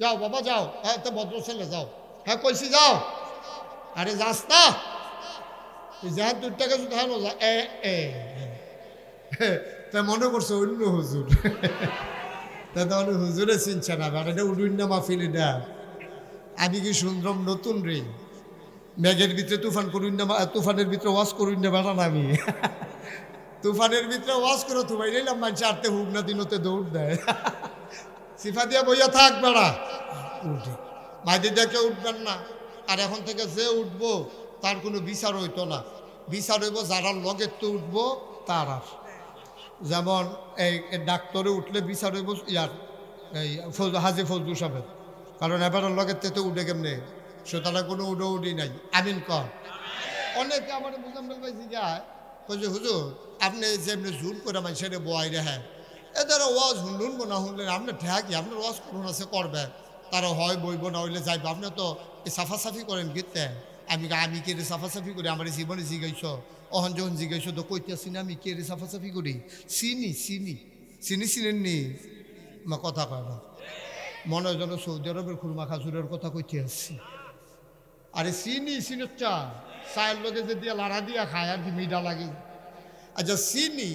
যাও বাবা যাও, হ্যাঁ তো ভদ্র ছেলে যাও, হ্যাঁ কইছি যাও, আরে যাস না তুই যান, তোর টাকা শুধু হানো যা এ এ তা মনে করছো অন্য হুজুর, তা তাহলে হুজুরে চিনছে না, এটা উডুন না মাহফিল এটা। আমি কি শুনলাম নতুন রে, মেঘের ভিতরে তুফান করুন না, তুফানের ভিতরে ওয়াজ করুন না বেড়ান আমি, তুফানের ভিতরে ওয়াজ করো তুমাই নিলাম মানুষ আটতে হুক না দিনতে দৌড় দেয়, সিফা দিয়া বইয়া থাক বেড়া উঠে, মাইদি দেখে উঠবেন না। আর এখন থেকে যে উঠবো তার কোনো বিচার হইতো না, বিচার হইব যারা লগের তো উঠবো তার। আর যেমন এই ডাক্তারে উঠলে বিচার হইব ইয়ার এই হাজি ফজলু সাহেব, কারণ এবার লগের তো উঠে কেমনে, সুতরাং কোনো উডো উডি নাই। আমিন কর। অনেকে আমার বুঝাম্বেল পাইছি যায় কইছে হুজুর আপনি যে এমনি জোর করে মানুষের বয় রে, হ্যাঁ এদের ওয়াজ শুনবো না শুনলে আপনার ঠেকি, আপনার ওয়াজ করুন আছে করবে, তারা হয় বইব না হইলে যাইব, আপনি তো এই সাফাসাফি করেন গীতে। আমি কে রে সাফাসাফি করি, আমার জীবনে জিগাইছ, অহন যখন জিগাইছ তো কইতেছি না আমি কে রে সাফাসাফি করি, চিনি চিনি চিনি চিনেন নি, মা কথা কয় না, মনে হয় যেন সৌদি আরবের খুরমা খাজুরের কথা কইতে আসছি। আরে চিনি চিনি চা চায়ের লোকে যে দিয়া লাড়া দিয়া খায় আর কি মিঠা লাগে। আচ্ছা চিনি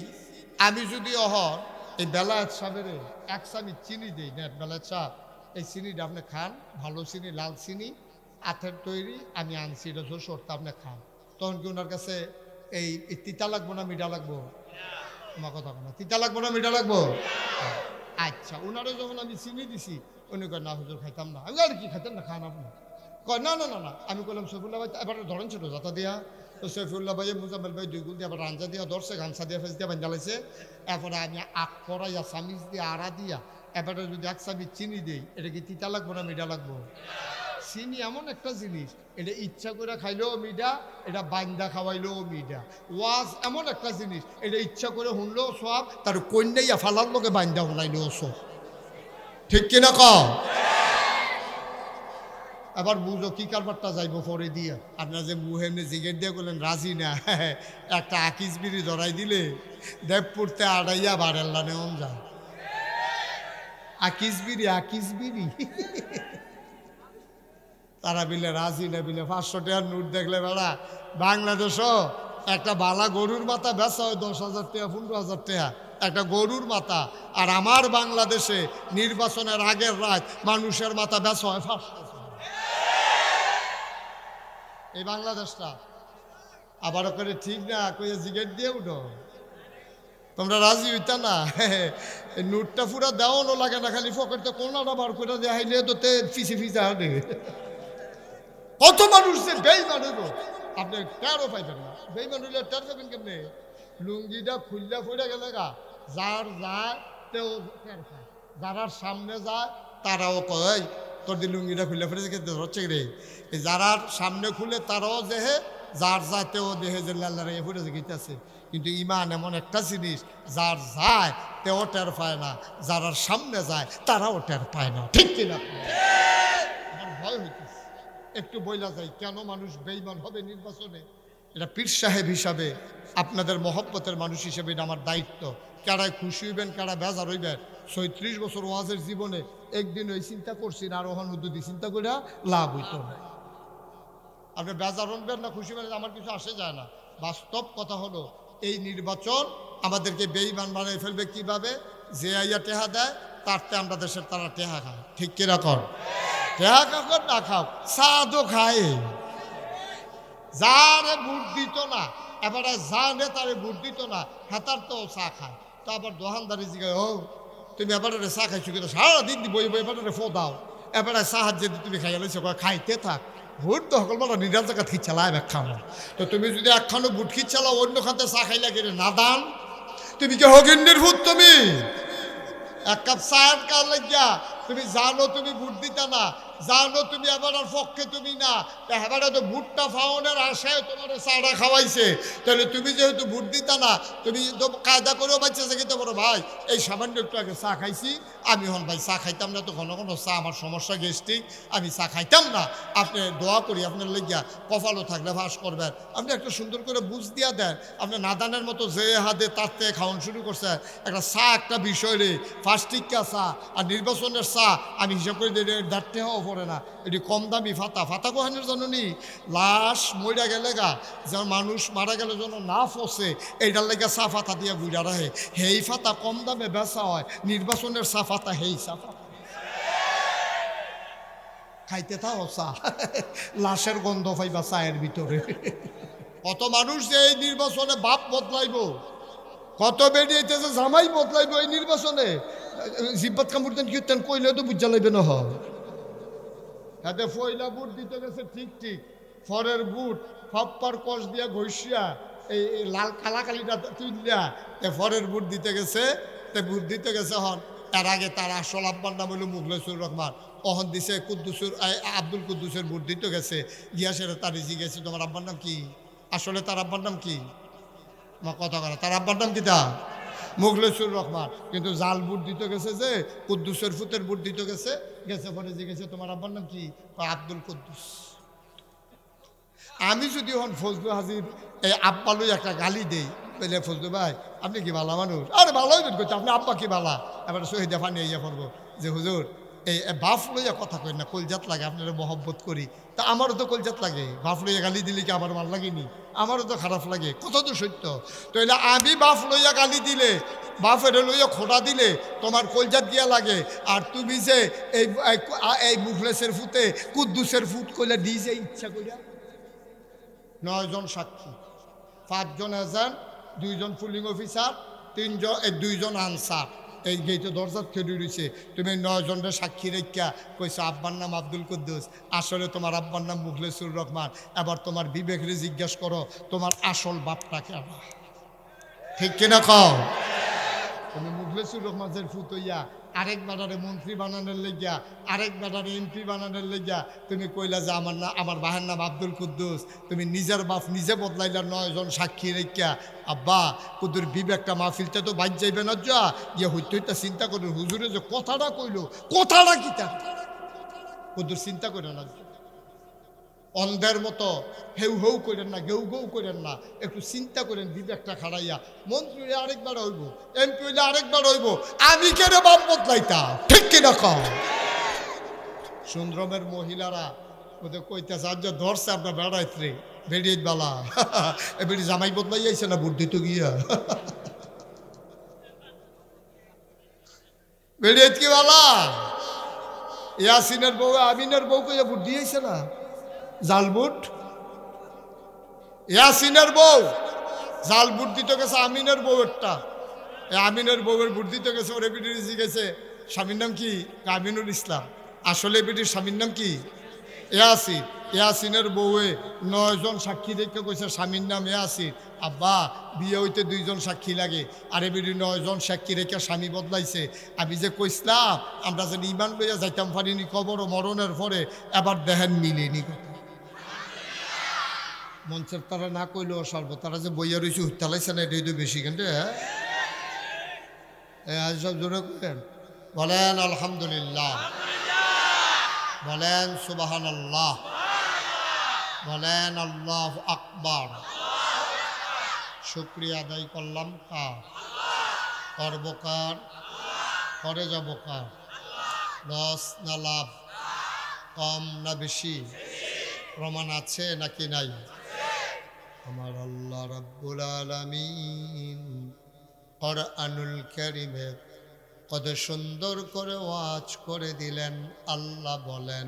আমি যদি অহর এই বেলায়েত সাহেবের এক চামি চিনি দিই না, বেলায়েত সাহেব এই চিনিটা আপনি খান, ভালো চিনি লাল চিনি আথের তৈরি আমি আনছি, এটা যশোরটা আপনি খান, তখন কি ওনার কাছে এই তিতা লাগবো না মিঠা লাগবো? আমার কথা না, তিতা লাগবো না মিঠা লাগবো? আচ্ছা ওনারে যখন আমি চিনি দিছি উনি কয় না হুজুর খাইতাম না, আমি আর কি খাইতাম না, খান আপনি? কয় না না না না, আমি বললাম সৈফুল্লাহ ভাই এবার ধরেন ছিল যাতা দিয়া, তো সৈফুল্লাহ ভাই মুজাম্মেল ভাই দুই গুল দিয়ে আবার রাঞ্জা দিয়া ধরছে, গামছা দিয়া ফেস দিয়া বান্ধালাইছে, এরপরে আমি আখ করাইয়া চামিচ দিয়ে আড়া দিয়া এবারে যদি এক চামিচ চিনি দিই, এটা কি তিতা লাগবো না মিঠা লাগবো? চিনি এমন একটা জিনিস, এটা ইচ্ছা করে খাইলেও মিঠা, এটা বান্দা খাওয়াইলেও মিঠা। ওয়াজ এমন একটা জিনিস, এটা ইচ্ছা করে শুনলেও সব, তার কন্যাইয়া ফালার লোকে বান্দা শুনাইলেও সব, ঠিক কিনা কম? আবার বুঝো কি কারবারটা যাইব পরে দিয়ে, আপনার যে মুহেমনি জিগের দিয়ে বললেন রাজি না, একটা আকিস বিড়ি ধরাই দিলে দেবপুরতে আড়াইয়া বারেল্লা নেওন যায়, আকিস বিড়ি তারা বিলে রাজি না, বিলে 500 টাকার নোট দেখলে বেড়া বাংলাদেশও একটা বালা গরুর মাথা বেচা হয় 10,000 টাকা 15,000 টাকা একটা গরুর মাথা, আর আমার বাংলাদেশে নির্বাচনের আগের রাত মানুষের মাথা বেচা হয় 500। এই বাংলাদেশটা আবার করে ঠিক না কইয়া জিগেট দিয়ে উঠো, তোমরা রাজি হইতা না, এই নোটটা পুরা দেওয়ানো লাগে না, খালি ফকেটটা কোনাটা বার করে দেখাইলে তো ফিসে ফিসে হাঁটে, কত মানুষ যে বেইমান হইব আপনি টেরও পাইবেন না, বেইমান হইলে টের পাবেন কেমনে? লুঙ্গিটা খুললা ফুলে গেলে গা, যার যায় তেও টের পায়, যারার সামনে যায় তারাও কয় তোর দি লুঙ্গিটা খুললা ফুলে হচ্ছে রে, যারার সামনে খুলে তারাও দেহে, যার যায় তেও দেহে যে লাল্লা রে ফুটে গেছে। কিন্তু ইমান এমন একটা জিনিস, যার যায় তেও টের পায় না, যারার সামনে যায় তারাও টের পায় না, ঠিক কিনা? আমার ভয় হইতেছে, একটু বইলা যায় কেন মানুষ বেঈমান হবে নির্বাচনে? এটা পীর সাহেব হিসাবে আপনাদের মহব্বতের মানুষ হিসেবে এটা আমার দায়িত্ব, কারায় খুশি হইবেন কারা বেজার হইবেন। 36 বছর ওয়াজের জীবনে একদিন ওই চিন্তা করছি না, আর ওখান উদ্যোগী চিন্তা করে লাভ হইত না। আপনি বেজার হবেন না খুশি হবেন আমার কিছু আসে যায় না, বাস্তব কথা হলো এই নির্বাচন আমাদেরকে বেঈমান বানিয়ে ফেলবে কিভাবে? যে আইয়া টেহা দেয় তারতে আমরা দেশের তারা টেহা খায়, ঠিক কিরকম? টেহা কাকর না খাও সাদও খায়, যারে ভোট দিত না এবারে যা নেতারে ভোট দিত না হেতার তো চা খায়, তো আবার দোকানদারি জিগায় ও তুমি এবারে চা খাইছো কিন্তু সারাদিন বই বই এবারে ফো দাও, এবারে সাহায্যে তুমি খাইয়া লইছো, খাইতে থাক, ভোট তো সকল বড় নিরাল জায়গা খিচ্ছালা এক খানো, তো তুমি যদি একখানো ভোট খিচ্ছালাও অন্য খাতে চা খাইলা গেলে না দান, তুমি কি হগিন্নির ভূত? তুমি এক কাপ চায়ের কার লাগিয়া তুমি জানো তুমি ভোট দিতা না, জানো তুমি এবার পক্ষে তুমি না, এবারে তো ভোটটা ফাউনের আশায় তোমার চাটা খাওয়াইছে, তাহলে তুমি যেহেতু ভোট দিতা না তুমি তো কায়দা করেও বাচ্চা যেতে পারো ভাই এই সামান্য একটু আগে চা খাইছি, আমি হন ভাই চা খাইতাম না, তো ঘন ঘন চা আমার সমস্যা গ্যাস্ট্রিক, আমি চা খাইতাম না, আপনি দোয়া করি আপনার লেগিয়া কপালও থাকলে ফাঁস করবেন, আপনি একটা সুন্দর করে বুঝ দিয়া দেন, আপনি নাদানের মতো যে হাতে তার থেকে খাওয়ান শুরু করছে, একটা চা একটা বিষয় রে ফার্স্ট টিকা চা আর নির্বাচনের চা আমি হিসাব করে দিই দাঁড়তে হওয়া পড়ে না, এটি কম দামি ফাতা। ফাতা কোহানের জন্য নি লাশ মইরা গেলে গা যেন মানুষ মারা গেলে যেন না ফসে এইটার লেগে চা ফাতা দিয়ে গুড়া রাখে। হেই ফাতা কম দামে বেচা হয়, নির্বাচনের চা ফাতা হেই চা ফাতা খাইতে থাও চা, লাশের গন্ধ পাইবা চায়ের ভিতরে। কত মানুষ যে এই নির্বাচনে বাপ বদলাইব, কত বেরিয়েছে জামাই বদলাইব এই নির্বাচনে। জিব্বাত কামড়তেন কীর্তন কইলে তো বুঝা লাগবে না। হাতে ফয়লা বুট দিতে গেছে ঠিক ঠিক, ফরের বুট ফাপ্পার কষ দিয়া ঘষিয়া এই লাল কালাকালিটা তুললিয়া ফরের বুট দিতে গেছে। বুট দিতে গেছে হন, এর আগে তার আসল আব্বার নাম হইল মুখলেসুর রহমান, অহন দিছে কুদ্দুসুর আব্দুল কুদ্দুসের বুট দিতে গেছে। গিয়া সেটা তার জিজ্ঞেস তোমার আব্বার নাম কি? আসলে তার আব্বার নাম কি? মা কথা করা, তার আব্বার নাম কি? তা মুখলেসুর রহমান। কিন্তু জাল বুট দিতে গেছে, যে কুদ্দুসের ফুতের বুট দিতে গেছে। গেছে পরে জিজ্ঞেস তোমার আব্বার নাম কি? আব্দুল কুদ্দুস। আমি যদি হন ফজলু হাজির এই আব্বা লই একটা গালি দেই, বলে ফজলু ভাই আপনি কি ভালো মানুষ? আরে ভালোই করছে, আপনি আব্বা কি ভালা? এবার শহীদে ফানি ইয়া পড়বো যে হুজুর এই বাফ লইয়া কথা কই না, কলজাত লাগে, আপনারা মহব্বত করি। তা আমারও তো কলজাত লাগে, বাফ লইয়া গালি দিলে কি আমার ভাল লাগেনি? আমারও তো খারাপ লাগে, কথা তো সত্য। তো এলে আমি বাফ লইয়া গালি দিলে, বাফের লইয়া খোটা দিলে তোমার কলজাত গিয়া লাগে। আর তুমি যে এই মুখলেসের ফুতে কুদ্দুসের ফুট কইলে দিয়েছে ইচ্ছা করিয়া। 9 জন সাক্ষী, 5 জন এজেন্ট, 2 জন পুলিং অফিসার, 2 জন আনসার এই গেটে দরজাত খেয়ে রয়েছে। তুমি 9 জনের সাক্ষী রেখা কইছো আব্বার নাম আব্দুল কুদ্দুস, আসলে তোমার আব্বার নাম মুখলেসুর রহমান। এবার তোমার বিবেকরে জিজ্ঞাসা করো তোমার আসল বাপটা কেন? ঠিক কিনা কও? তুমি মুখলেসুর রহমানের ফুতইয়া আরেক বেটারে মন্ত্রী বানানোর লেগিয়া, আরেক বেটারে এমপি বানানোর লেগিয়া তুমি কইলা যে আমার বাহের নাম আব্দুল কুদ্দুস। তুমি নিজের বাপ নিজে বদলাইলা 9 জন সাক্ষী রেখা। আব্বা কুদ্দুর বিবেকটা মাহফিলটা তো বাইর যাইবে না, যা গিয়ে হইতে হইতে চিন্তা করুন হুজুরে যে কথাটা কইলো কথাটা কি তার কুদ্দুর চিন্তা করে না। অন্ধের মতো হেউ হেউ করেন না, গেউ গেউ করেন না, একটু চিন্তা করেন বিবেকটা খাড়াইয়া। মন্ত্রী হইলে আরেকবার হইব, এমপি হইলে আরেকবার হইব, আমি কেন বাপ বদলাইতাম? ঠিক কিনা কও? সুন্দরমের মহিলারা ওদের কইতেছে আজ ধরছে আপনার বেড়াইতে বেড়িয়ে বেলা বেড়ি জামাই বদলাই যাইছে না বুদ্ধি তো গিয়া বেড়িয়ে কি বালা ইয়াসিনের বউ আমিনের বউ কইয়া বুদ্ধি আইছে না জালবুট। ইয়াসিনের বউ জাল বুট দিতে গেছে আমিনের বউয়েরটা, আমিনের বউয়ের বুট দিতে গেছে। ওরে বিটির জিজ্ঞেসে স্বামীর নাম কি? আমিনুল ইসলাম। আসলে বিটির স্বামীর নাম কি? ইয়াসিন। ইয়াসিনের বউয়ে 9 জন সাক্ষী দেখে কইছে স্বামীর নাম ইয়াসিন। আব্বা বিয়ে হইতে 2 জন সাক্ষী লাগে, আরে বিটি 9 জন সাক্ষী রেখে স্বামী বদলাইছে। আমি যে কইসলাম আমরা যেন ইমান লইয়া যাইতাম পারিনি কবর ও মরণের পরে, এবার দেখেন মিলেনি কথা। মঞ্চের তারা না কইলেও সর্ব তারা যে বইয়া রয়েছে হত্যালাইছে না, এটাই তো বেশি। কিন্তু আজ সব জোরে করেন, বলেন আলহামদুলিল্লাহ, বলেন সুবহানাল্লাহ, বলেন আল্লাহু আকবার। শুকরিয়া আদায় করলাম কার? করব কার? করে যাব কার? লস না লাভ? কম না বেশি? প্রমাণ আছে নাকি নাই? আমার আল্লাহ রাব্বুল আলামিন কুরআনুল কারীমে কত সুন্দর করে ওয়াজ করে দিলেন। আল্লাহ বলেন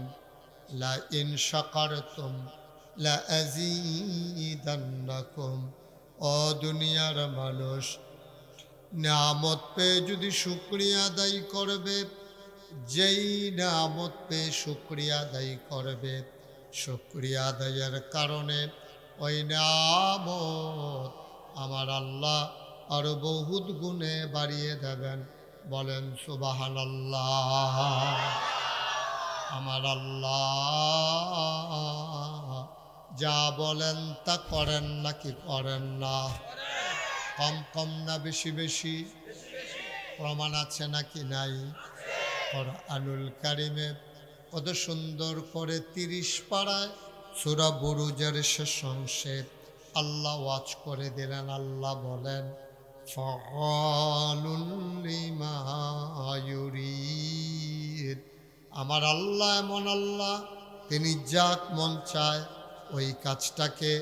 লা ইন শাকারতুম লা আযীদান্নাকুম। ও দুনিয়ার মানুষ, নিয়ামত পেয়ে যদি শুকরিয়া আদায় করবে, যেই নিয়ামত পেয়ে শুকরিয়া আদায় করবে, শুকরিয়া আদায়ের কারণে ওই নিয়ামত আমার আল্লাহ আরো বহুত গুণে বাড়িয়ে দেবেন। বলেন সুবহানাল্লাহ। আমার আল্লাহ যা বলেন তা করেন নাকি করেন না? কম কম না বেশি বেশি? প্রমাণ আছে নাকি নাই? কুরআনুল কারীমে কত সুন্দর করে 30 পারায় সূরা বুরুজের শেষ অংশে আল্লাহ ওয়াজ করে দিলেন। আল্লাহ বলেন ফাআলুন লিমা ইউরিদ। আমার আল্লাহ এমন আল্লাহ, তিনি যাক মন চায় ওই কাজটাকে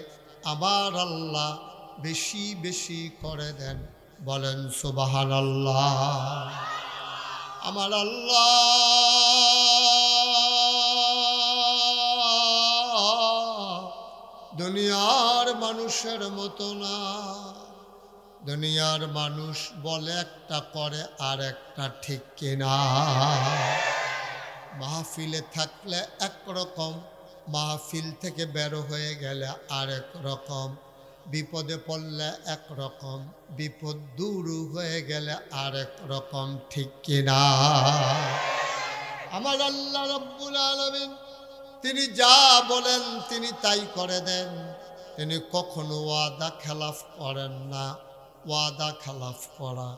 আমার আল্লাহ বেশি বেশি করে দেন। বলেন সুবহানাল্লাহ। আমার আল্লাহ দুনিয়ার মানুষের মতো না। দুনিয়ার মানুষ বলে একটা করে আর একটা, ঠিক কিনা? মাহফিলে থাকলে একরকম, মাহফিল থেকে বের হয়ে গেলে আরেক রকম, বিপদে পড়লে একরকম, বিপদ দূর হয়ে গেলে আরেক রকম, ঠিক কিনা? আমার আল্লাহ রাব্বুল আলামিন তিনি যা বলেন তিনি তাই করে দেন। তিনি কখনো ওয়াদা খেলাফ করেন না। ওয়াদা খেলাফ করা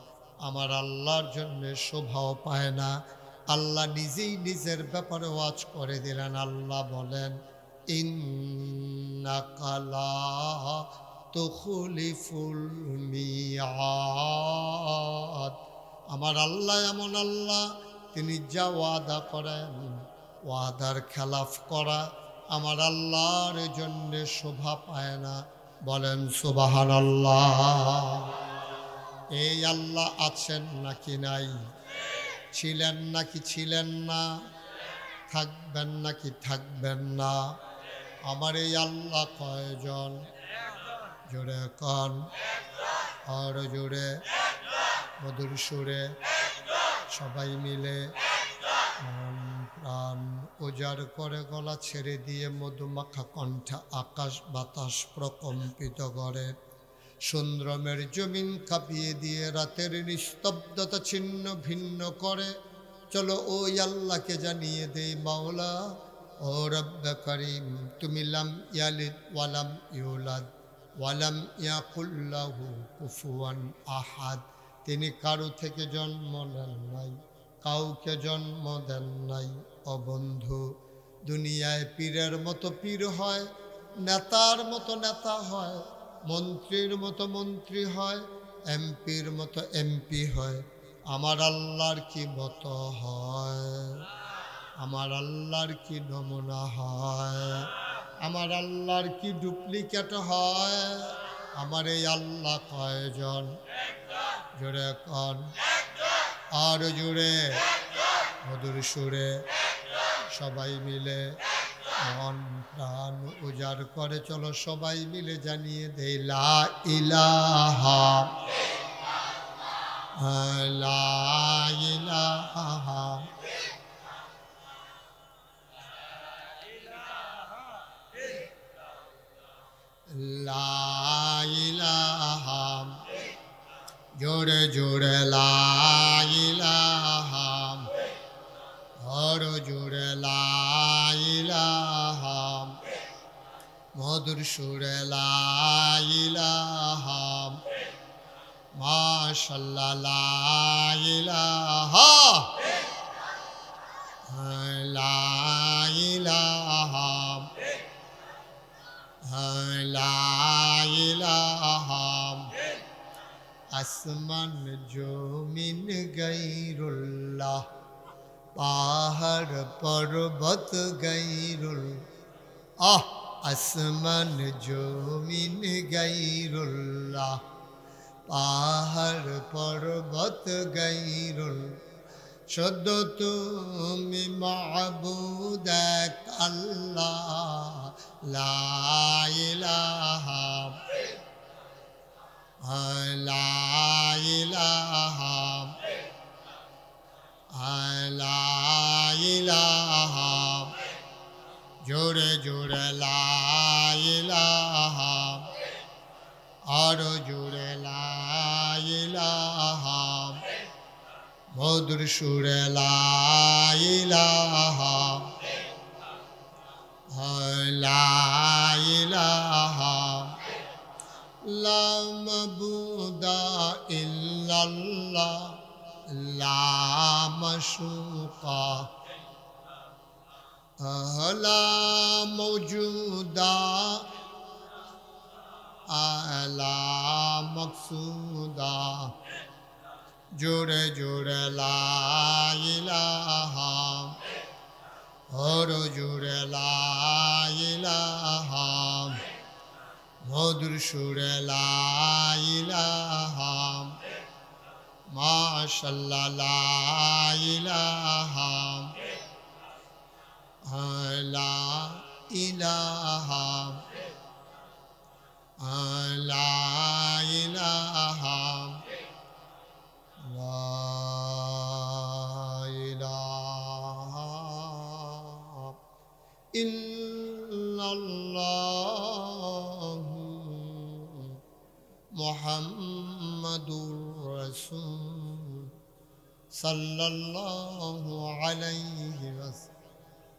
আমার আল্লাহর জন্য শোভাও পায় না। আল্লাহ নিজেই নিজের ব্যাপারে ওয়াজ করে দিলেন। আল্লাহ বলেন, ইন্নাকা লা তুখলিফুল মিআদ। আমার আল্লাহ এমন আল্লাহ, তিনি যা ওয়াদা করেন, ওয়াদার খেলাফ করা আমার আল্লাহর জন্য শোভা পায় না। বলেন সুবহানাল্লাহ। এই আল্লাহ আছেন নাকি নাই? ছিলেন নাকি ছিলেন না? থাকবেন নাকি থাকবেন না? আমার এই আল্লাহ কয়জন? জোরে কন, আর জোরে, মধুর সুরে সবাই মিলে মন প্রাণ উজাড় করে গলা ছেড়ে দিয়ে মধুমাখা কণ্ঠে আকাশ বাতাস প্রকম্পিত করে, সুন্দ্রমের জমিন কাঁপিয়ে দিয়ে রাতের নিস্তব্ধতা ছিন্ন ভিন্ন করে। চলো ওই আল্লাহকে জানিয়ে দেই, মাওলা ও রব্বে করিম, তুমি লাম ইয়ালিদ ওয়ালাম ইউলাদ ওয়ালাম ইয়াকুল্লাহু কুফুয়ান আহাদ। তিনি কারো থেকে জন্ম নেন নাই, কাউকে জন্ম দেন নাই। ও বন্ধু, দুনিয়ায় পীরের মতো পীর হয়, নেতার মতো নেতা হয়, মন্ত্রীর মতো মন্ত্রী হয়, এমপির মতো এমপি হয়। আমার আল্লাহর কি মতো হয়? আমার আল্লাহর কি নমুনা হয়? আমার আল্লাহর কি ডুপ্লিকেট হয়? আমার এই আল্লাহ কয়জন? জোরে কন, আর জোরে, মধুর সুরে সবাই মিলে মন প্রাণ উজাড় করে চলো সবাই মিলে জানিয়ে দেই, লা ইলাহা লা ইলাহা লা ইলাহা, জোরে জোরে লা ইলাহা, আর জোরে লা ইলাহা, মধুর সুরে লা ইলাহা, মাশাআল্লাহ লা ইলাহা লা ইলাহা লা ইলাহা। আসমান জমিন গায়রুল্লাহ, পাহাড় পর্বত গায়রুল, আসমান জমিন গায়রুল্লাহ, পাহাড় পর্বত গায়রুল, শুধু তুমি মাবুদ এক আল্লাহ, লা ইলাহা লা ইলাহা লা ইলাহা, জোরে জোরে লা ইলাহা, আরো জোরে লা ইলাহা, মধুর সুরে লা ইলাহা লা ইলাহা, লা মাবুদা ইল্লাল্লাহ, লা মাশুকা লা মওজুদা লা মাকসুদা জোরে জোরে লা ইলাহা, হর জোরে লা ইলাহা, মধুর সুরে লা ইলাহা, মাশাআল্লাহ লা ইলাহা, লা ইলাহা, লা ইলাহা, লা ইলাহা ইল্লাল্লাহু মুহাম্মাদুর রাসূল সাল্লাল্লাহু আলাইহি ওয়াসাল্লাম।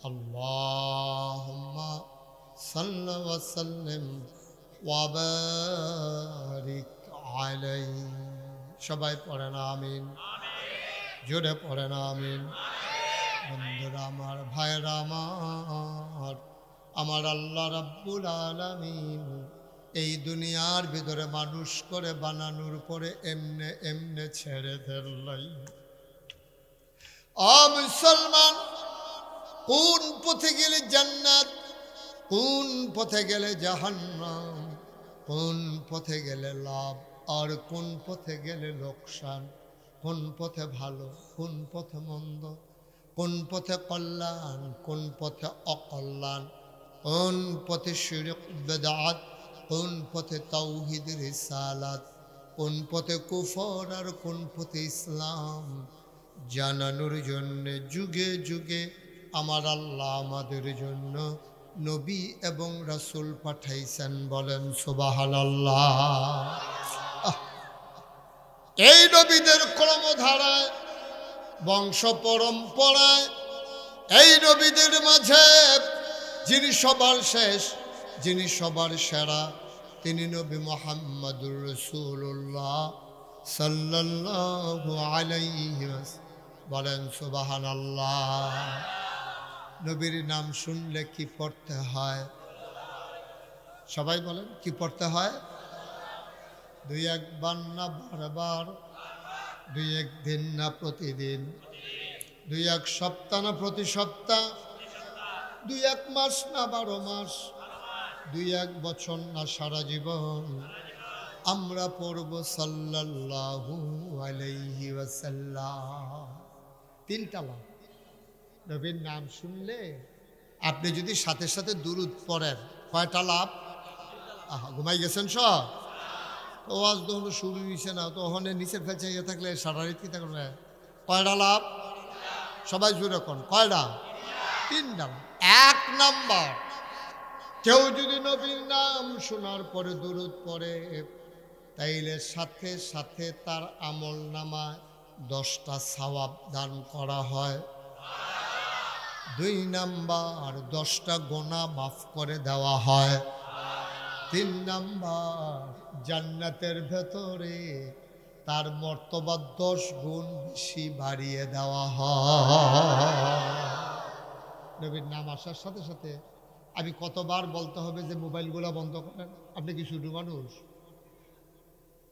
আল্লাহুম্মা সাল্লি ওয়া সাল্লিম ওয়া বারিক আলাইহি। সবাই পড়েন আমিন, জোরে পড়েন আমিন। বন্ধুরা আমার, ভাইরা আমার আল্লাহ রাব্বুল আলামিন এই দুনিয়ার ভিতরে মানুষ করে বানানোর পরে এমনে এমনে ছেড়ে ফেললাই। মুসলমান, কোন পথে গেলে জান্নাত, কোন পথে গেলে জাহান্নাম, কোন পথে গেলে লাভ আর কোন পথে গেলে লোকসান, কোন পথে ভালো কোন পথে মন্দ, কোন পথে কল্যাণ কোন পথে অকল্যাণ, কোন পথে শিরক বেদাত, কোন পথে তাওহীদ রিসালাত, কোন পথে কুফর আর কোন পথে ইসলাম জানানোর জন্য যুগে যুগে আমার আল্লাহ আমাদের জন্য নবী এবং রাসূল পাঠাইছেন। বলেন সুবহানাল্লাহ। এই নবীদের ক্রমধারায়, বংশ পরম্পরায়, এই নবীদের মাঝে যিনি সবার শেষ, যিনি সবার সেরা, তিনি নবী মুহাম্মদুর রাসূলুল্লাহ সাল্লাল্লাহু আলাইহি ওয়াসাল্লাম। বলেন সুবহানাল্লাহ। নবীর নাম শুনলে কি পড়তে হয়? সবাই বলেন কি পড়তে হয়? দুই একবার না বারবার, দুই এক দিন না প্রতিদিন, দুই এক সপ্তাহ না প্রতি সপ্তাহ, দুই এক মাস না 12 মাস, দুই এক বছর না সারা জীবন আমরা পড়ব সাল্লাল্লাহু আলাইহি ওয়াসাল্লাম। তিনটা লাভ। নবীর নাম শুনলে আপনি যদি সাথে সাথে দুরূদ পড়েন, কয়টা লাভ? ঘুমাই গেছেন সব? তো আজ তো শুরু হয়েছে না, তো ওখানে নিচের ফেলছে ইয়ে থাকলে সারা রাত কি থাকবে? কয়টা লাভ? সবাই জুড়ে কোন কয়টা? তিনটা। এক নাম্বার, কেউ যদি নবীর নাম শোনার পরে দুরূদ পড়ে, তাইলে সাথে সাথে তার আমল নামায় 10টা সওয়াব দান করা হয়। 2 নাম্বার, 10টা গুনাহ মাফ করে দেওয়া হয়। 3 নাম্বার, জান্নাতের ভেতরে তার মর্তবা 10 গুণ বেশি বাড়িয়ে দেওয়া হয়। নবীর নাম আসার সাথে সাথে আমি কতবার বলতে হবে যে মোবাইলগুলো বন্ধ করেন? আপনি কি শুধু মানুষ?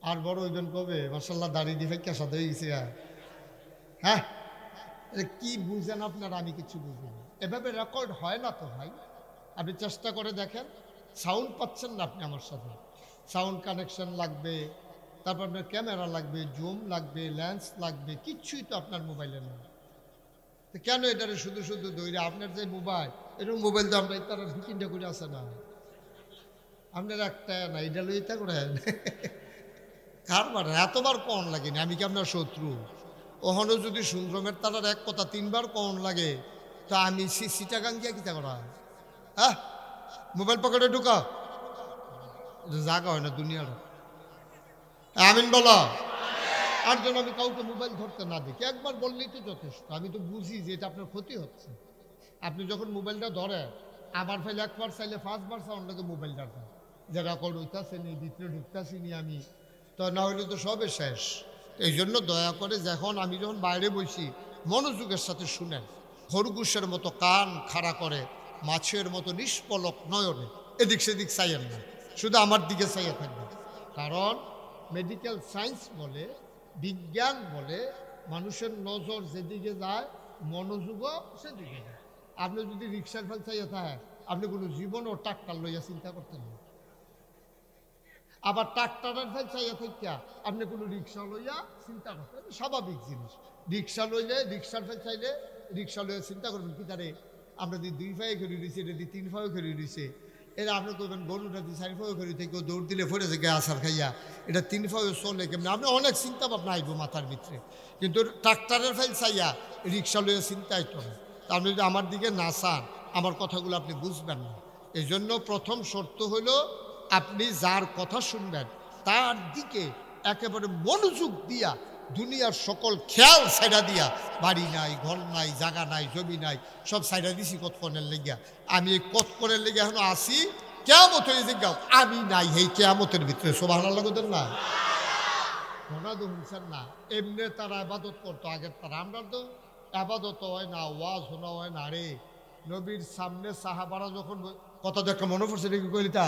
আর বড় ওইজন কবে মাশাআল্লাহ দাড়ি দিয়ে ফেকে সাথে হয়ে গেছে। হ্যাঁ, কি বুঝেন আপনারা? আমি কিছু বুঝি না। এভাবে রেকর্ড হয় না তো ভাই। আপনি চেষ্টা করে দেখেন। সাউন্ড পাচ্ছেন না আপনি আমার সাথে? সাউন্ড কানেকশন লাগবে, তারপর আপনার ক্যামেরা লাগবে, জুম লাগবে, লেন্স লাগবে, কিচ্ছুই তো আপনার মোবাইলে নেই। তো কেন এটারে শুধু শুধু দৌড়ে? আপনার যে মোবাইল, এরকম মোবাইল তো আমরা তারা 2-3টা করে আছে না, আপনার একটা না, এটা লইতা করে কারবার এতবার কন লাগে না। আমি কি আপনার শত্রু? ওখানেও যদি সুন্দরমের তারার এক কথা 3বার কন লাগে, তা আমি সিটাগাং গিয়া কিতা করা? হ্যাঁ, মোবাইল পকেটে ঢুকা জায়গা হয় না দুনিয়ার। আমিন বলো। আর যেন আমি কাউকে মোবাইল ধরতে না দেখি, একবার বললেই তো যথেষ্ট। আমি তো বুঝি যে এটা আপনার ক্ষতি হচ্ছে। আপনি যখন মোবাইলটা ধরে আবার ফেলে একবার চাইলে 5বার সাউন্ড লাগে মোবাইলটা, যে রেকর্ড হইতাছে নি, ভিতরে ঢুকতেছি নি আমি, তো না হইলে তো সবে শেষ। এই জন্য দয়া করে যখন আমি যখন বাইরে বসি মনোযোগের সাথে শুনেন। খরগোশের মতো কান খাড়া করে, মাছের মতো নিষ্পলক নয়নে এদিক সেদিক চাইয়েন না, শুধু আমার দিকে চাইয়ে থাকবেন। কারণ মেডিকেল সায়েন্স বলে বিজ্ঞান বলে মানুষের নজর যেদিকে যায় মনোযোগও সেদিকে যায়। আপনি যদি রিক্সার ফেল চাইয়া থাকে, আপনি কোনো জীবনও ট্রাক্টর লইয়া চিন্তা করতেন না। আবার ট্রাক্টরের ফেল চাইয়া থাকিয়া আপনি কোনো রিক্সা লইয়া চিন্তা করতেন, স্বাভাবিক জিনিস। রিক্সা লইলে রিক্সার ফেল চাইলে রিক্সা লইয়া চিন্তা করবেন কি তারে আমরা যদি 2 পায়ে খেলি দিছি, এটা দিয়ে 3 পায়ে খেলি দিছে, এটা আপনি করবেন গরুটা দিয়ে 4 পায়ে খেলি থেকে দৌড় দিলে ফেরে যে আসার খাইয়া এটা 3 পায়ে চলে কেমন, আপনি অনেক চিন্তা ভাবনা আইব মাথার ভিতরে। কিন্তু ট্রাক্টরের ফেল চাইয়া রিক্সা লইয়া চিন্তা আইতো না। আপনি যদি আমার দিকে না চান, আমার কথাগুলো আপনি বুঝবেন না। এই জন্য প্রথম শর্ত হলো আপনি যার কথা শুনবেন তার দিকে একেবারে মনোযোগ দিয়া, দুনিয়ার সকল খেয়াল সাইডা দিয়া, বাড়ি নাই, ঘর নাই, জায়গা নাই, জমি নাই, সব সাইডা দিছি কতক্ষণের লেগিয়া। আমি এই কতক্ষণের লেগে এখনো আসি, কেয়ামত হয়ে জিজ্ঞাও আমি নাই এই কেয়ামতের ভিতরে। সুবহানাল্লাহ বলেন না? মনে তো শুনছেন না? এমনি তারা আবাদত করতো আগের তারা, আমরা তো আবাদত হয় না, ওয়াজ শোনা হয় না। রে নবীর সামনে সাহাবারা যখন কথা দেখা মনে পড়ছে নাকি কইলি তা,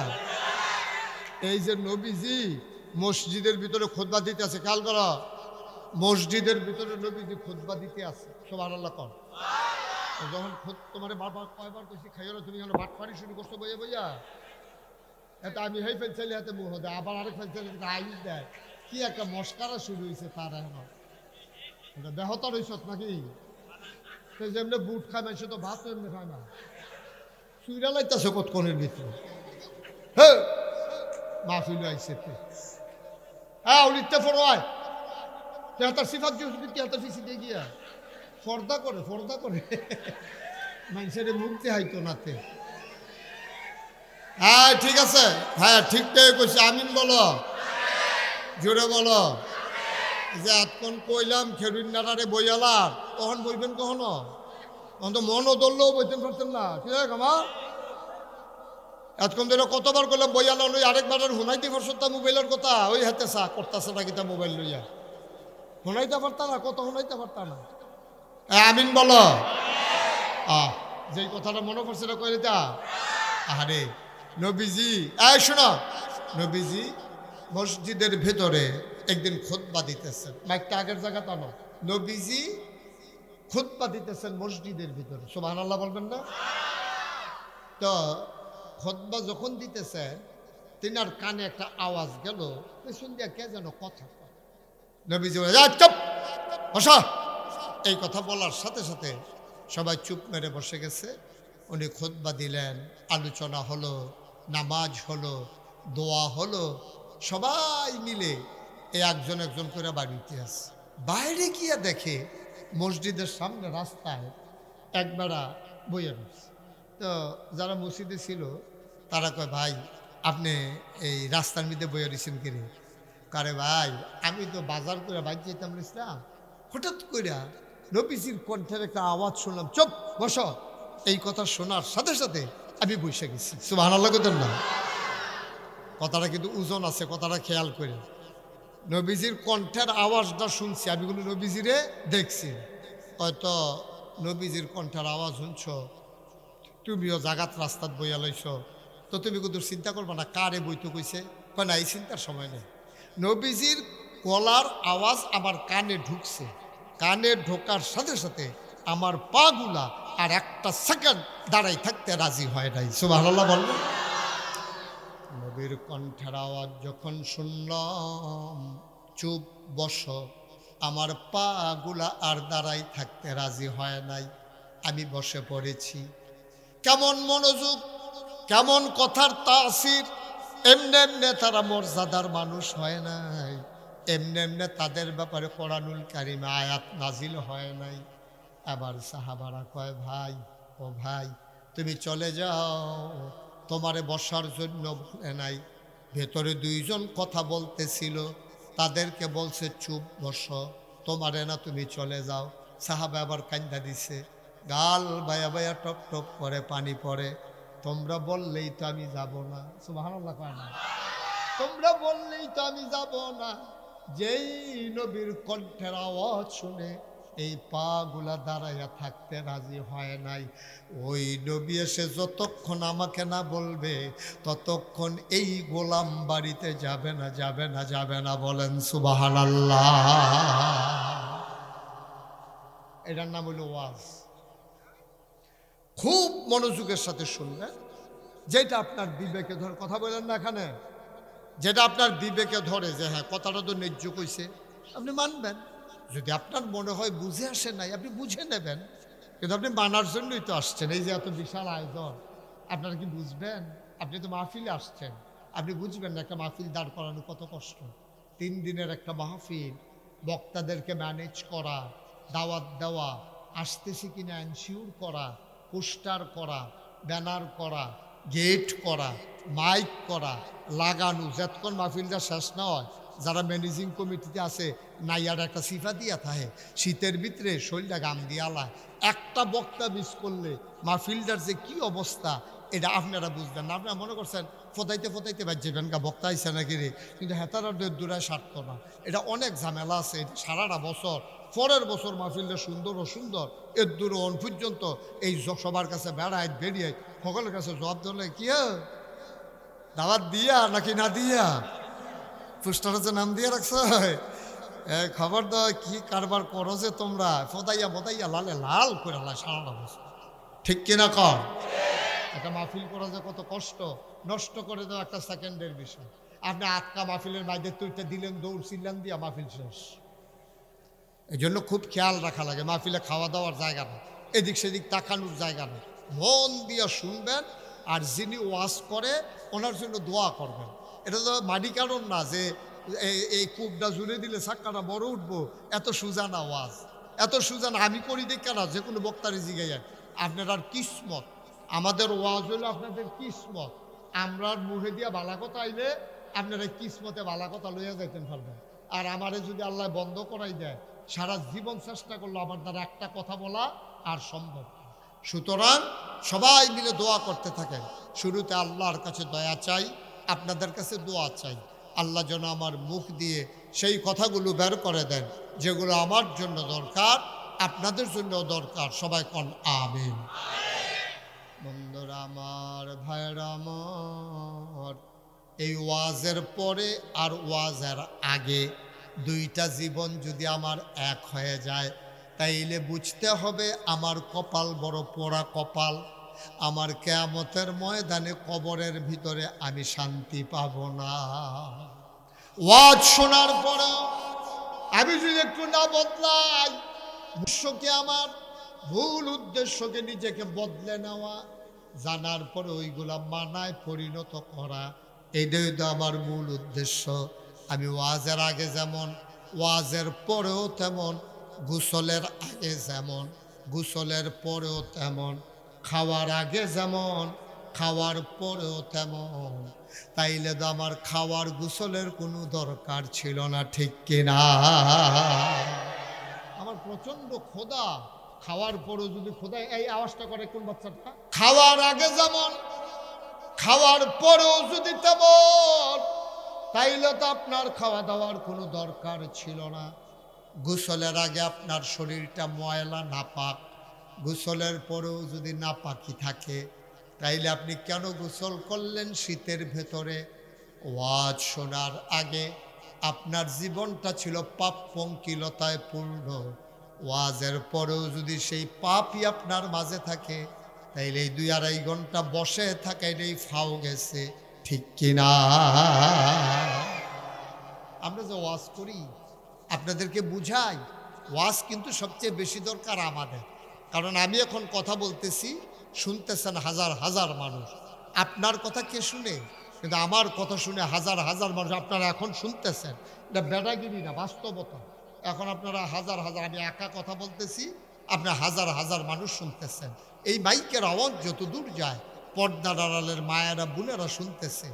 এই যে নবীজি মসজিদের ভিতরে খুতবা দিতে আছে, খেয়াল করো, মসজিদের ভিতরে নবীজি খুতবা দিতে আছে। সুবহানাল্লাহ কর। যখন তোমার বারবার কয়বার কইছি খাইও না, তুমি কেন ভাটপাড়ি শুরু করছো বইয়া বইয়া? এটা আমি হেই ফেলছিলি হাতে মুহ দেয়, আবার আরেক ফেলছিলি আইস দেয়, কি একটা মস্কারা শুরু হয়েছে তার। এখন দেহতার হইস নাকি? যেমনি বুট খায় মানুষ তো ভাত এমনি খায় না, চুইরা লাইতেছে কতক্ষণের ভিতরে। হ্যাঁ মাহফিল আইসে হ্যাঁ উলিতে ফরোয় তেহাতার সিফাত তেহাতার ফিসি দিয়ে গিয়া ফর্দা করে মানুষের মুক্তি হাইতো নাতে। হ্যাঁ ঠিক আছে, হ্যাঁ ঠিকটাই কইছে, আমিন বলো, জোরে বলো। যে এতক্ষণ কইলাম খেরুন নাটারে বইয়ালার, তখন বইবেন কখনো? তখন তো মনও ধরলেও বইতেন পারতেন না। ঠিক আছে আমার এতক্ষণ ধরে কতবার করলাম বইয়ালা লই, আরেকবার হুনাইতে পারছত মোবাইলের কথা, ওই হাতে চা করতেছে নাকি তা মোবাইল লইয়া হুনাইতে পারতা না, কত হুনাইতে পারতা না। আমিন বলো। যেই কথাটা মনে পড়ছে না কইলে তা আরে নবীজি, এই শোনো, নবীজি মসজিদের ভেতরে একদিন খুতবা দিতেছেন, মাইকটা আগের জায়গা টানো, নবীজি খুতবা দিতেছেন মসজিদের ভিতরে। সুবহানাল্লাহ বলবেন না? তো খুতবা যখন দিতেছেন তিনার কানে একটা আওয়াজ গেল, পেছন দিয়া কে যেন কথা কয়। নবীজি বলে চুপ বসা। এই কথা বলার সাথে সাথে সবাই চুপ মেরে বসে গেছে। উনি খুতবা দিলেন, আলোচনা হলো, নামাজ হলো, দোয়া হলো, সবাই মিলে এই একজন একজন করে বাড়িতে আসে। বাইরে গিয়ে দেখে মসজিদের সামনে রাস্তায় একবেলা বইয়া রয়েছে। তো যারা মসজিদে ছিল তারা কয় ভাই আপনি এই রাস্তার মধ্যে বইয়া রয়েছেন কিরে? কারে ভাই আমি তো বাজার করে বাইক যেতাম ইসলাম, হঠাৎ করে নবীজির কণ্ঠের একটা আওয়াজ শুনলাম, চুপ বসো। এই কথা শোনার সাথে সাথে আমি বসে গেছি। সুবহানাল্লাহ কইতেন না? কথাটা কিন্তু ওজন আছে, কথাটা খেয়াল করে। নবীজির কণ্ঠের আওয়াজটা শুনছি, আমি কোনো নবীজিরে দেখছি। হয়তো নবীজির কণ্ঠের আওয়াজ শুনছ, তুমিও জাগাত রাস্তাত বইয়া লইছ, তো তুমি কিন্তু চিন্তা করবা না কারে বইতে কইছে, কয় না এই চিন্তার সময় নেই। নবীজির গলার আওয়াজ আমার কানে ঢুকছে, কানে ঢোকার সাথে সাথে আমার পাগুলা আর একটা সেকেন্ড দাঁড়াই থাকতে রাজি হয় নাই। সুবহানাল্লাহ বলবেন? নবীর কণ্ঠের আওয়াজ যখন শুনলাম, চুপ বসো, আমার পাগুলা আর দাঁড়াই থাকতে রাজি হয় নাই, আমি বসে পড়েছি। কেমন মনোযোগ, কেমন কথার তাসির! এমনি এমনি তারা মর্যাদার মানুষ হয় নাই, এমনি এমনি তাদের ব্যাপারে কোরআনুল কারিমে আয়াত নাজিল হয় নাই। আবার সাহাবারা কয় ভাই, ও ভাই তুমি চলে যাও, তোমারে বসার জন্য বলে নাই। ভেতরে দুইজন কথা বলতেছিল, তাদেরকে বলছে চুপ বসো, তোমারে না, তুমি চলে যাও। সাহাবা আবার কান্দা দিছে, গাল বায়া বায়া টপ টপ করে পানি পড়ে। তোমরা বললেই তো আমি যাব না। সুবহানাল্লাহ কয় না? তোমরা বললেই তো আমি যাব না। যেই নবীর কণ্ঠের আওয়াজ শুনে এই পাগুলা দাঁড়াইয়া থাকতে রাজি হয় নাই। ওই নবী এসে যতক্ষণ আমাকে না বলবে ততক্ষণ এই গোলাম বাড়িতে যাবে না, যাবে না, যাবে না। বলেন সুবহানাল্লাহ। এটার নাম হইল ওয়াজ। খুব মনোযোগের সাথে শুনবেন, যেটা আপনার বিবেকে ধরে। কথা বলেন না এখানে, যেটা আপনার বিবেকে ধরে যে হ্যাঁ কথাটা তো ন্যায্য কইছে, আপনি মানবেন। যদি আপনার মনে হয় বুঝে আসে নাই, আপনি বুঝে নেবেন। কিন্তু আপনি মানার জন্যই তো আসছেন। এই যে এত বিশাল আয়োজন, আপনারা কি বুঝবেন? আপনি তো মাহফিলে আসছেন, আপনি বুঝবেন না একটা মাহফিল দাঁড় করানো কত কষ্ট। 3 দিনের একটা মাহফিল, বক্তাদেরকে ম্যানেজ করা, দাওয়াত দেওয়া, আসতেছি কিনা এনশিওর করা, পোস্টার করা, ব্যানার করা, গেট করা, মাইক করা, লাগানো, যতক্ষণ মাহফিলটা শেষ না হয়। যারা ম্যানেজিং কমিটিতে আছে নাইয়ার একটা সিফা দিয়া থাকে, শীতের ভিতরে শরীরটা গাম দিয়া লায়। একটা বক্তা মিস করলে মাহফিলটার যে কি অবস্থা এটা আপনারা বুঝবেন না। আপনারা মনে করছেন ফোটাইতে ফোটাইতে বাজবেন গা বক্তা আইসে নাকি রে, কিন্তু হেতারা দূরায় সারত না। এটা অনেক ঝামেলা আছে। এটা সারাটা বছর, পরের বছর মাহফিলটা সুন্দর ও সুন্দর, এর দূর অন পর্যন্ত এই সবার কাছে বেড়ায় বেরিয়ে সকলের কাছে জবাব দিলে কি দাওয়াত দিয়া নাকি না দিয়া, পোস্টারে যে নাম দিয়ে রাখছ, খবর দাও কি কারবার করো যে তোমরা, ফদাইয়া বদাইয়া লালে লাল করে লা সারাটা বছর। ঠিক কিনা কর? একটা মাহফিল করা যে কত কষ্ট, নষ্ট করে দেওয়া একটা সেকেন্ডের বিষয়। আপনি আটকা মাহফিলের বাইরে তুইটা দিলেন, দৌড় চিল্লান দিয়া মাহফিল শেষ। এই জন্য খুব খেয়াল রাখা লাগে। মাহফিলে খাওয়া দাওয়ার জায়গা নেই, এদিক সেদিক তাকানোর জায়গা নেই। মন দিয়ে শুনবেন, আর যিনি ওয়াজ করে ওনার জন্য দোয়া করবেন। এটা তো মাটি কারণ না যে এই কূপটা জুড়ে দিলে চাক্কাটা বড় উঠবো, এত সোজা না ওয়াজ, এত সোজা না। আমি করি দেখে না, যে কোনো বক্তারে জিগাইয়া আপনার আর কিসমত। আমাদের ওয়াজ হইলো আপনাদের কিসমত। আমরা মুখে দিয়া বালা কথা আইলে আপনারা কিসমতে বালা কথা লইয়া যাইতেন পারবেন। আর আমারে যদি আল্লাহ বন্ধ করাই দেয়, সারা জীবন চেষ্টা করলো আমার দ্বারা একটা কথা বলা আর সম্ভব। সুতরাং সবাই মিলে দোয়া করতে থাকেন। শুরুতে আল্লাহর কাছে দয়া চাই, আপনাদের কাছে দোয়া চাই। আল্লাহ যেন আমার মুখ দিয়ে সেই কথাগুলো বের করে দেন যেগুলো আমার জন্য দরকার, আপনাদের জন্য দরকার। সবাই কোন আমিন। বন্ধুরা আমার, ভাইরা আমার, এই ওয়াজের পরে আর ওয়াজের আগে দুইটা জীবন যদি আমার এক হয়ে যায়, তাইলে বুঝতে হবে আমার কপাল বড় পোড়া কপাল। আমার কিয়ামতের ময়দানে কবরের ভিতরে আমি শান্তি পাব না। ওয়াজ শোনার পরে আমি যদি একটু না বদলাই, উদ্দেশ্যকে আমার ভুল উদ্দেশ্যকে নিজেকে বদলে নেওয়া, জানার পরে ওইগুলা মানায় পরিণত করা, এইটাই তো আমার মূল উদ্দেশ্য। আমি ওয়াজের আগে যেমন, ওয়াজের পরেও তেমন, গোসলের আগে যেমন, গোসলের পরেও তেমন, খাওয়ার আগে যেমন, খাওয়ার পরেও তেমন। তাইলে তো আমার খাওয়ার গোসলের কোনো দরকার ছিল না। ঠিক কিনা? আমার প্রচন্ড ক্ষুধা, খাওয়ার পরেও যদি ক্ষুধা, এই আওয়াজটা করে কোন বাচ্চাটা? খাওয়ার আগে যেমন, খাওয়ার পরেও যদি তেমন, তাইলে তো আপনার খাওয়া দাওয়ার কোনো দরকার ছিল না। গোসলের আগে আপনার শরীরটা ময়লা নাপাক, গোসলের পরেও যদি নাপাকি থাকে, তাইলে আপনি কেন গোসল করলেন শীতের ভেতরে? ওয়াজ শোনার আগে আপনার জীবনটা ছিল পাপ পঙ্কিলতায় পূর্ণ, ওয়াজের পরেও যদি সেই পাপই আপনার মাঝে থাকে, তাইলে এই 2-2.5 ঘন্টা বসে থাকা এটাই ফাও গেছে। ঠিক কিনা? আমরা যে ওয়াজ করি, আপনাদেরকে বুঝাই, ওয়াজ কিন্তু সবচেয়ে বেশি দরকার আমাদের। কারণ আমি এখন কথা বলতেছি, শুনতেছেন হাজার হাজার মানুষ। আপনার কথা কে শুনে? কিন্তু আমার কথা শুনে হাজার হাজার মানুষ আপনারা এখন শুনতেছেন। এটা বেড়াগিরি না, বাস্তবতা। এখন আপনারা হাজার হাজার, আমি একা কথা বলতেছি, আপনার হাজার হাজার মানুষ শুনতেছেন। এই মাইকের আওয়াজ যত দূর যায়, পর্দার আড়ালের মায়েরা বোনেরা শুনতেছে।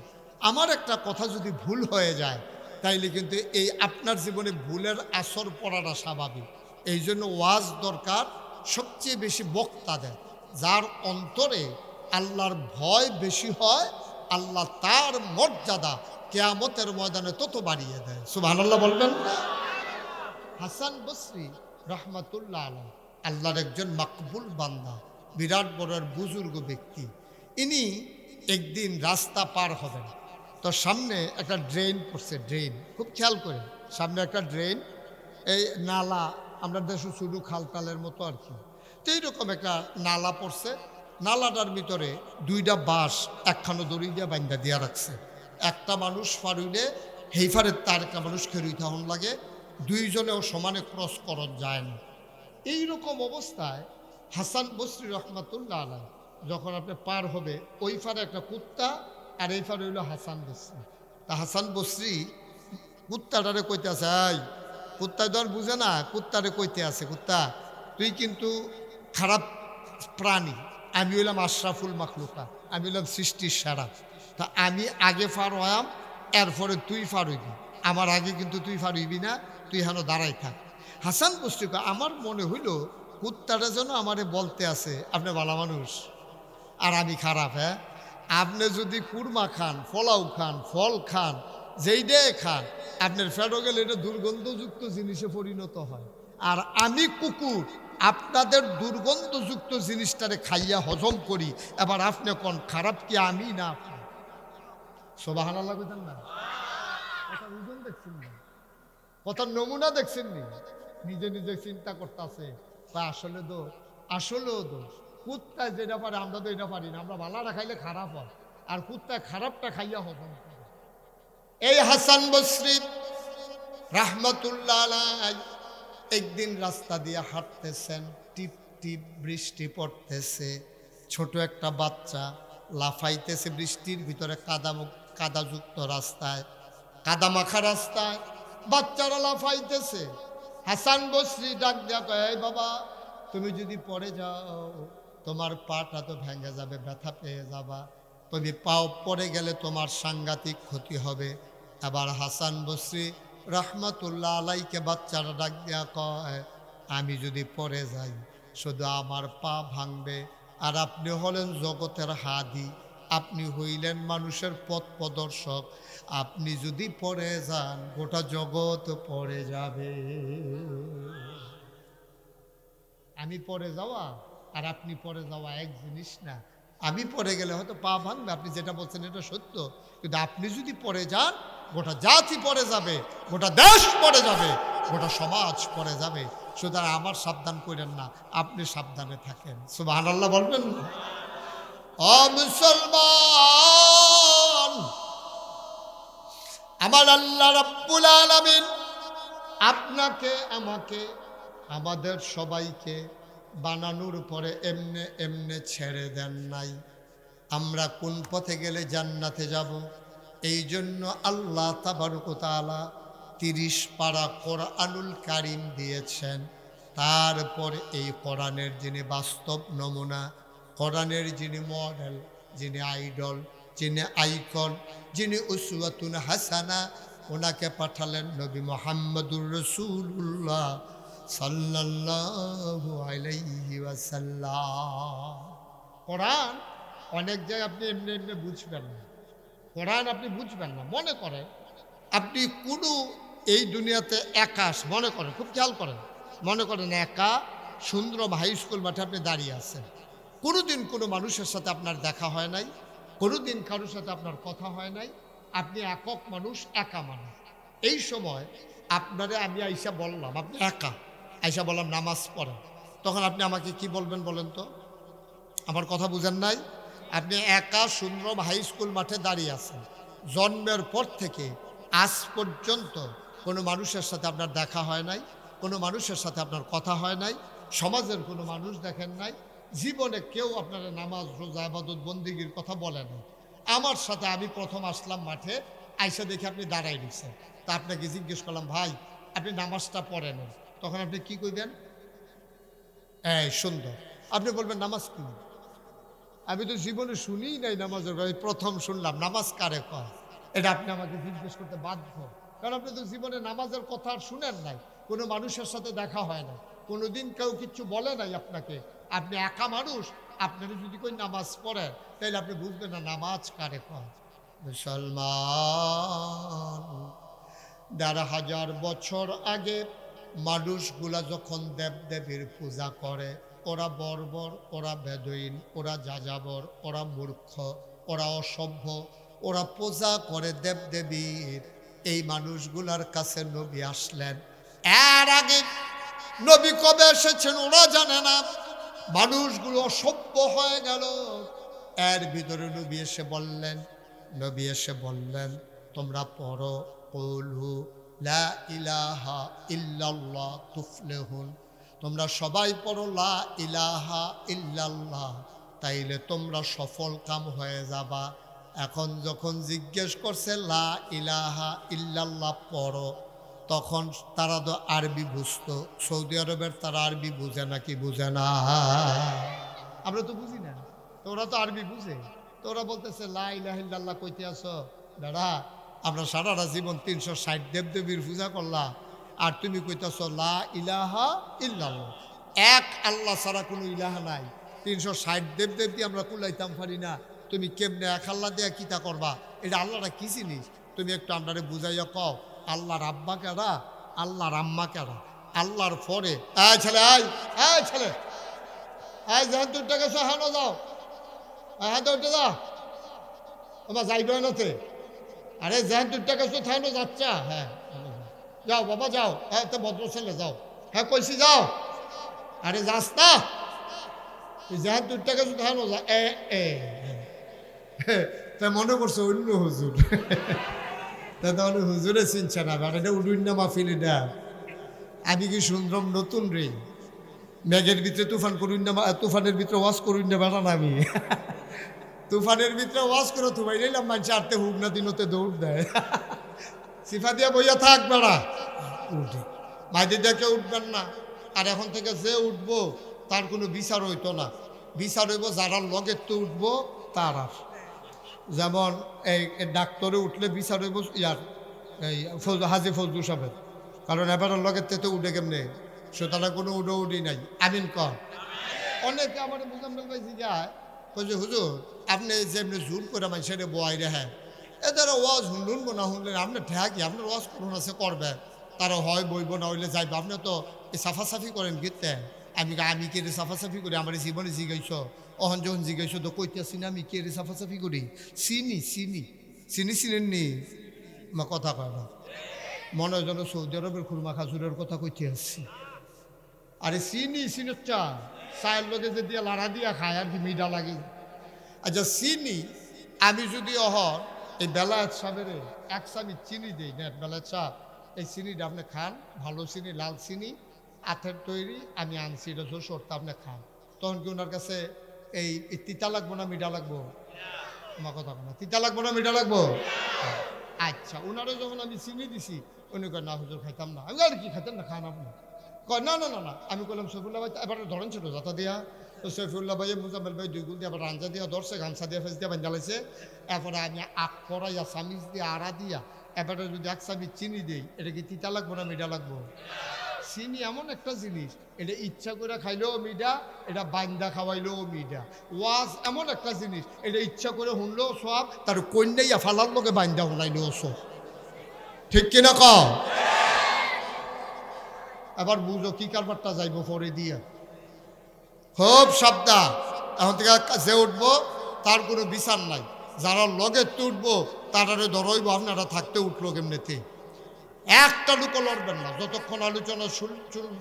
আমার একটা কথা যদি ভুল হয়ে যায়, তাইলে কিন্তু এই আপনার জীবনে ভুলের আসর পড়াটা স্বাভাবিক। এই জন্য ওয়াজ দরকার সবচেয়ে বেশি বক্তাদের, যার অন্তরে আল্লাহর ভয় বেশি হয়, আল্লাহ তার মর্যাদা কিয়ামতের ময়দানে তত বাড়িয়ে দেয়। সুবহানাল্লাহ বলবেন। হাসান বসরি রহমাতুল্লাহ আলাইহি, আল্লাহর একজন মাকবুল বান্দা, বিরাট বড় বুজুর্গ ব্যক্তি। ইনি একদিন রাস্তা পার হবেন, তো সামনে একটা ড্রেন পড়ছে, ড্রেন, খুব খেয়াল করে, সামনে একটা ড্রেন, এই নালা, আমরা দেশে শুধু খালতালের মতো আর কি, তো এইরকম একটা নালা পড়ছে। নালাটার ভিতরে দুইটা বাঁশ একখানো দড়ি দিয়ে বাইন্দা দিয়া রাখছে। একটা মানুষ ফারুইলে হেইফারের তার একটা মানুষ খেরুই থাকুন লাগে, দুইজনেও সমানে ক্রস করন যায় না। এইরকম অবস্থায় হাসান বসরি রহমাতুল্লাহ আলাইহি যখন আপনি পার হবে, ওই ফারে একটা কুত্তা আর এই ফারে হইল হাসান বসরি। তা হাসান বসরি কুত্তাটারে কইতে আছে, এই কুত্তা তো আর বুঝে না, কুত্তারে কইতে আছে, কুত্তা তুই কিন্তু খারাপ প্রাণী, আমি হইলাম আশরাফুল মাখলুকা, আমি হইলাম সৃষ্টির সেরা, তা আমি আগে ফার হয়াম, এরপরে তুই ফার হইবি, আমার আগে কিন্তু তুই ফার হইবি না, তুই হেন দাঁড়াই থাক। হাসান বসরি কয়, আমার মনে হইল কুত্তাটা যেন আমারে বলতে আছে আপনি ভালো মানুষ আর আমি খারাপ। হ্যাঁ, আপনি যদি কুরমা খান, পোলাও খান, ফল খান, যেই ডে খান, আপনার ফেটো গেলে এটা দুর্গন্ধযুক্ত জিনিসে পরিণত হয়, আর আমি কুকুর আপনাদের দুর্গন্ধযুক্ত জিনিসটারে খাইয়া হজম করি, এবার আপনি কোন খারাপ কি আমি না আপনি? সুবহানাল্লাহ কইতেন না? কথা ওজন দেখছেন না, কথার নমুনা দেখছেন নি? নিজে নিজে চিন্তা করতেছে, আসলে দোষ, আসলেও দোষ। কুত্তায় যেটা পারে আমরা তো এটা পারি না, আমরা ভালোটা খাইলে খারাপ হয়, আর কুত্তায় খারাপটা খাইয়া হজম করে। এই হাসান বসরি রাহমাতুল্লাহ আলাইহি একদিন রাস্তা দিয়ে হাঁটতেছেন, টিপ টিপ বৃষ্টি পড়তেছে, ছোট একটা বাচ্চা লাফাইতেছে বৃষ্টির ভিতরে, কাদাযুক্ত রাস্তায়, কাদা মাখা রাস্তায় বাচ্চারা লাফাইতেছে। হাসান বসরি ডাক দিয়া কয়, এই বাবা, তুমি যদি পড়ে যাও তোমার পাটা তো ভেঙে যাবে, ব্যথা পেয়ে যাবা, তুমি পাও পড়ে গেলে তোমার সাংঘাতিক ক্ষতি হবে। আবার হাসান বসরি রহমাতুল্লাহ আলাইকে বাচ্চারা ডাক দিয়া কয়, আমি যদি পড়ে যাই শুধু আমার পা ভাঙবে, আর আপনি হলেন জগতের হাদি, আপনি হইলেন মানুষের পথ প্রদর্শক, আপনি যদি পড়ে যান গোটা জগৎ পড়ে যাবে। আমি পড়ে যাওয়া আর আপনি পড়ে যাওয়া এক জিনিস না। আমি পড়ে গেলে হয়তো পা ভাঙবে, আপনি যেটা বলছেন এটা সত্য, কিন্তু আপনি যদি পড়ে যান গোটা জাতি পড়ে যাবে, গোটা দেশ পড়ে যাবে, গোটা সমাজ পড়ে যাবে। সুতরাং আমার সাবধান করেন না, আপনি সাবধানে থাকেন। সুবহানাল্লাহ বলবেন না? ও মুসলমান, আমার আল্লাহ রাব্বুল আলামিন আপনাকে, আমাকে, আমাদের সবাইকে বানানোর পরে এমনে এমনে ছেড়ে দেন নাই। আমরা কোন পথে গেলে জান্নাতে যাব, এই জন্য আল্লাহ তাবারক ওয়া তাআলা 30 পারা কোরআনুল কারীম দিয়েছেন। তারপরে এই কোরআনের যিনি বাস্তব নমুনা, কোরআনের যিনি মডেল, যিনি আইডল, যিনি আইকন, যিনি উসওয়াতুন হাসানা, ওনাকে পাঠালেন নবী মুহাম্মদুর রাসূলুল্লাহ সাল্লাল্লাহু আলাইহি ওয়াসাল্লাম। কোরআন অনেক জায়গায় আপনি এমনি এমনি বুঝবেন না, কোরআন আপনি বুঝবেন না। মনে করেন আপনি কোনো এই দুনিয়াতে একা, মনে করেন, খুব খেয়াল করেন, মনে করেন একা সুন্দরম হাই স্কুল মাঠে আপনি দাঁড়িয়ে আছেন, কোনোদিন কোনো মানুষের সাথে আপনার দেখা হয় নাই, কোনোদিন কারোর সাথে আপনার কথা হয় নাই, আপনি একক মানুষ, একা মানুষ। এই সময় আপনারে আমি আইসা বললাম, আপনি একা আইসা বললাম নামাজ পড়েন, তখন আপনি আমাকে কি বলবেন বলেন তো? আমার কথা বুঝেন নাই? আপনি একা সুন্দরম হাই স্কুল মাঠে দাঁড়িয়ে আছেন, জন্মের পর থেকে আজ পর্যন্ত কোনো মানুষের সাথে আপনার দেখা হয় নাই, কোনো মানুষের সাথে আপনার কথা হয় নাই, সমাজের কোনো মানুষ দেখেন নাই, জীবনে কেউ আপনার নামাজ রোজা ইবাদত বন্দেগীর কথা বলে না। আমার সাথে আমি প্রথম আসলাম মাঠে, আইসা দেখে আপনি দাঁড়াই দিচ্ছেন, তা আপনাকে জিজ্ঞেস করলাম, ভাই আপনি নামাজটা পড়েন, তখন আপনি কি কইবেন? এই সুন্দর, আপনি বলবেন নামাজ কি? আমি তো জীবনে শুনিই নাই নামাজের কথা, প্রথম শুনলাম। নামাজ কারে কয় এটা আপনি আমাকে জিজ্ঞেস করতে বাধ্য, কারণ আপনি তো জীবনে নামাজের কথা আর শুনেন নাই, কোনো মানুষের সাথে দেখা হয় না, কোনোদিন কেউ কিচ্ছু বলে নাই আপনাকে, আপনি একা মানুষ, আপনারা যদি কই নামাজ পড়েন তাহলে আপনি বুঝবেন না নামাজ কারে কয়। মুসলমান, ১,৫০০ বছর আগে মানুষগুলা যখন দেবদেবীর পূজা করে, ওরা বর্বর, ওরা বেদুইন, ওরা যাযাবর, ওরা মূর্খ, ওরা অসভ্য, ওরা পূজা করে দেবদেবীর। এই মানুষগুলার কাছে নবী আসলেন। এর আগে নবী কবে এসেছেন ওরা জানে না। মানুষগুলো অসভ্য হয়ে গেল। এর ভিতরে নবী এসে বললেন তোমরা পড়ো কুলু লা ইলাহা ইল্লাল্লাহ তুফলিহুন। তোমরা সবাই পড়ো লা ইলাহা ইল্লাল্লাহ, তাইলে তোমরা সফল কাম হয়ে যাবা। এখন যখন জিজ্ঞেস করছে লা ইলাহা ইল্লাল্লাহ পড়ো, তখন তারা তো আরবি বুঝতো। সৌদি আরবের তারা আরবি বুঝে নাকি বুঝে না? আমরা তো বুঝি না, তো ওরা তো আরবি বুঝে। তো ওরা বলতেছে লা ইলাহা ইল্লাল্লাহ কইতে আসো দাদা, আমরা সারাটা জীবন 360 দেবদেবীর পূজা করলাম, আর তুমি কইতেছ লা ইলাহা ইল্লাল্লাহ। এক আল্লাহ ছাড়া কোনো ইলাহা নাই। 360 দেবদেব দিয়ে আমরা কুলাইতাম পারি না, তুমি কেমনে এক আল্লাহ দিয়ে কিতা করবা? এটা আল্লাহটা কি জিনিস তুমি একটু আপনারে বুঝাইয়া কও। আল্লাহর আব্বা কেডা, আল্লাহর আম্মা কেডা, আল্লাহর পরে ছেলে যেহেন তুইটা গেছো হানো যাও, হ্যাঁ তো উঠে যাও, আমার যাইবে নাতে। আরে যেহেন তুইটা গেছো থানো যাচ্ছা, হ্যাঁ যাও বাবা যাও, হ্যাঁ তো ভদ্র ছেলে যাও, হ্যাঁ কইছি যাও। আরে যাস না, তুই যেহেন তুইটা গেছো থানো যা। তা মনে করছো অন্য হুজুর, তা তাহলে হুজুরে চিনছে না, এটা উডুন না মাহফিল। এটা আমি কি সুন্দরম নতুন রে, মেঘের ভিতরে তুফান করুন না, তুফানের ভিতরে ওয়াজ করুন না বেড়ান আমি। তুফানের ভিতরে ওয়াজ করো তো ভাই নিলাম, মানুষ আটতে হুক না দিনতে দৌড় দেয়। সিফা দিয়া বইয়া থাক বেড়া, উঠে মাইদের দেখে উঠবেন না। আর এখন থেকে যে উঠবো তার কোনো বিচার হইতো না, বিচার হইব যারা লগের তো উঠবো তারা। যেমন এই ডাক্তারে উঠলে বিচার হইব ইয়ার এই হাজি ফজলু সাহেব, কারণ এবার লগের তো উঠে কেমনে, সুতরাং কোনো উডি নাই। আমিন কর। অনেকে আমার মুজাম্মেল ভাই জিজ্ঞায় কইছে হুজুর আপনি যেমনি জোর করে মানুষের বয় রেহা, এদের ওয়াজ শুনব না শুনলে আপনার ঠেকি, আপনার ওয়াজ করুন আছে করবেন, তারা হয় বইব না হইলে যাইব। আপনি তো এই সাফাসাফি করেন গীতে, আমি কে রে সাফাসাফি করি, আমার জীবনে জিগাইছ, অহন যখন জিগাইছ তো কইতেছি না আমি কে রে সাফাসাফি করি। চিনেন নি মা কথা কয় না, মনে হয় যেন সৌদি আরবের খুরমা খাজুরের কথা কইতে আসছি। আরে চিনি চা চায়ের লগে যে দিয়া লাড়া দিয়া খায় আর কি মিঠা লাগে। আচ্ছা চিনি আমি যদি অহর এই বেলায়েত সাহেবের এক চামি চিনি দিই না, বেলায়েত সাহেব এই চিনিটা আপনি খান, ভালো চিনি, লাল চিনি আথের তৈরি আমি আনছি, এটা যশোরটা আপনি খান। তখন কি ওনার কাছে এই তিতা লাগবো না মিঠা লাগবো? আমার কথা না, তিতা লাগবো না মিঠা লাগবো? আচ্ছা, ওনারও যখন আমি চিনি দিছি উনি কয় না হুজুর খাইতাম না। আমি আর কি খাইতেন না, খান আপনি? কয় না না না না। আমি বললাম সৈফুল্লাহ ভাই এবার ধরেন ছিল যাতা দিয়া, তো সৈফুল্লাহ ভাই মুজাম্মেল ভাই 2 গুল দিয়ে আবার রাঞ্জা দিয়া ধরছে, গামছা দিয়ে ফেস দিয়ে বান্ধালাইছে। এরপরে আমি আখ করাইয়া চামিচ দিয়ে আড়া দিয়া এবারে যদি এক চামিচ চিনি দিই, এটা কি তিতা লাগবো না মিঠা লাগবো? চিনি এমন একটা জিনিস, এটা ইচ্ছা করে খাইলেও মিঠা, এটা বান্দা খাওয়াইলেও মিঠা। ওয়াজ এমন একটা জিনিস, এটা ইচ্ছা করে শুনলেও সব, তার কন্যাইয়া ফালার লোকে বান্দা শুনাইলেও সব। ঠিক কিনা কও? এবার বুঝো কি কারবারটা যাইব পরে দিয়া, খুব সাবধান। এখন থেকে যে উঠবো তার কোনো বিচার নাই, যারা লগে উঠবো তারারে ধরইব। আপনারা থাকতে উঠলো কেমনেতে, একটা লুকো লড়বেন না যতক্ষণ আলোচনা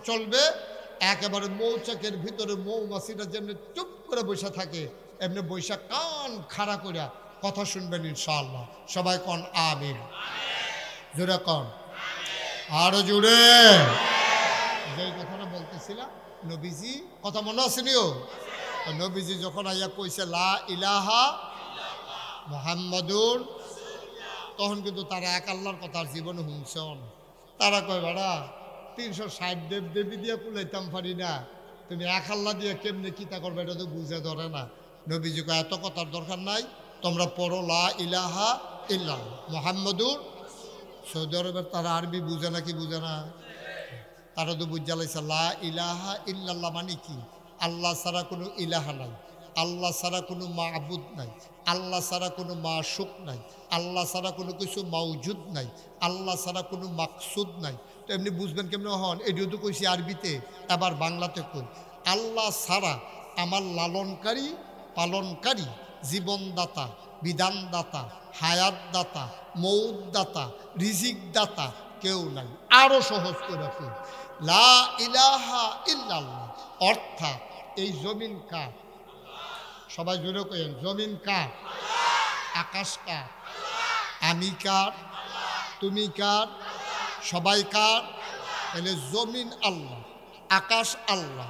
চলবে। একেবারে মৌচাকের ভিতরে মৌমাছিটা যেমনি চুপ করে বসে থাকে, এমনি বৈশা কান খাড়া করে কথা শুনবেন ইনশাআল্লাহ। সবাই কন আমিন, জোরে কন, আরো জোরে। যেই কথাটা বলতেছিলাম, নবীজি কথা মনে আসেনিও, নবীজি যখন আইয়া কইছে লা ইলাহা মুহাম্মাদুর, তখন কিন্তু তারা এক আল্লাহর কথা জীবনে শুনছেও না। তারা কয় বেড়া 360 দেব দেবী দিয়ে কুলাইতাম পারি না, তুমি এক আল্লাহ দিয়ে কেমনে কিতা করবে এটা তো বুঝে ধরে না। নবীজি কয় এত কথার দরকার নাই, তোমরা পড়ো লা ইলাহা ইল্লাল্লাহ মুহাম্মাদুর। সৌদি আরবের তারা আরবি বুঝে না কি বুঝে না? তারা তো বুঝা লাইছে লা ইলাহা ইল্লাল্লাহ মানে কি, আল্লাহ ছাড়া কোনো ইলাহা নাই। আল্লাহ ছাড়া কোনো মাবুদ নাই, আল্লাহ ছাড়া কোনো মাশুক নাই, আল্লাহ ছাড়া কোনো কিছু মাউজুদ নাই, আল্লাহ ছাড়া কোনো মাকসুদ নাই। তো এমনি বুঝবেন কেমন হন, এটিও তো কইছি আরবিতে, এবার বাংলাতে কই। আল্লাহ ছাড়া আমার লালনকারী, পালনকারী, জীবনদাতা, বিধানদাতা, হায়াতদাতা, মৌতদাতা, রিজিকদাতা কেউ নাই। আরো সহজ করে রাখুন, লা ইলাহা ইল্লাল্লাহ, অর্থাৎ এই জমিন কার? সবাই জোরে কইেন, জমিন কার? আকাশ কার? আমি কার? তুমি কার? সবাই কার? তাহলে জমিন আল্লাহ, আকাশ আল্লাহ,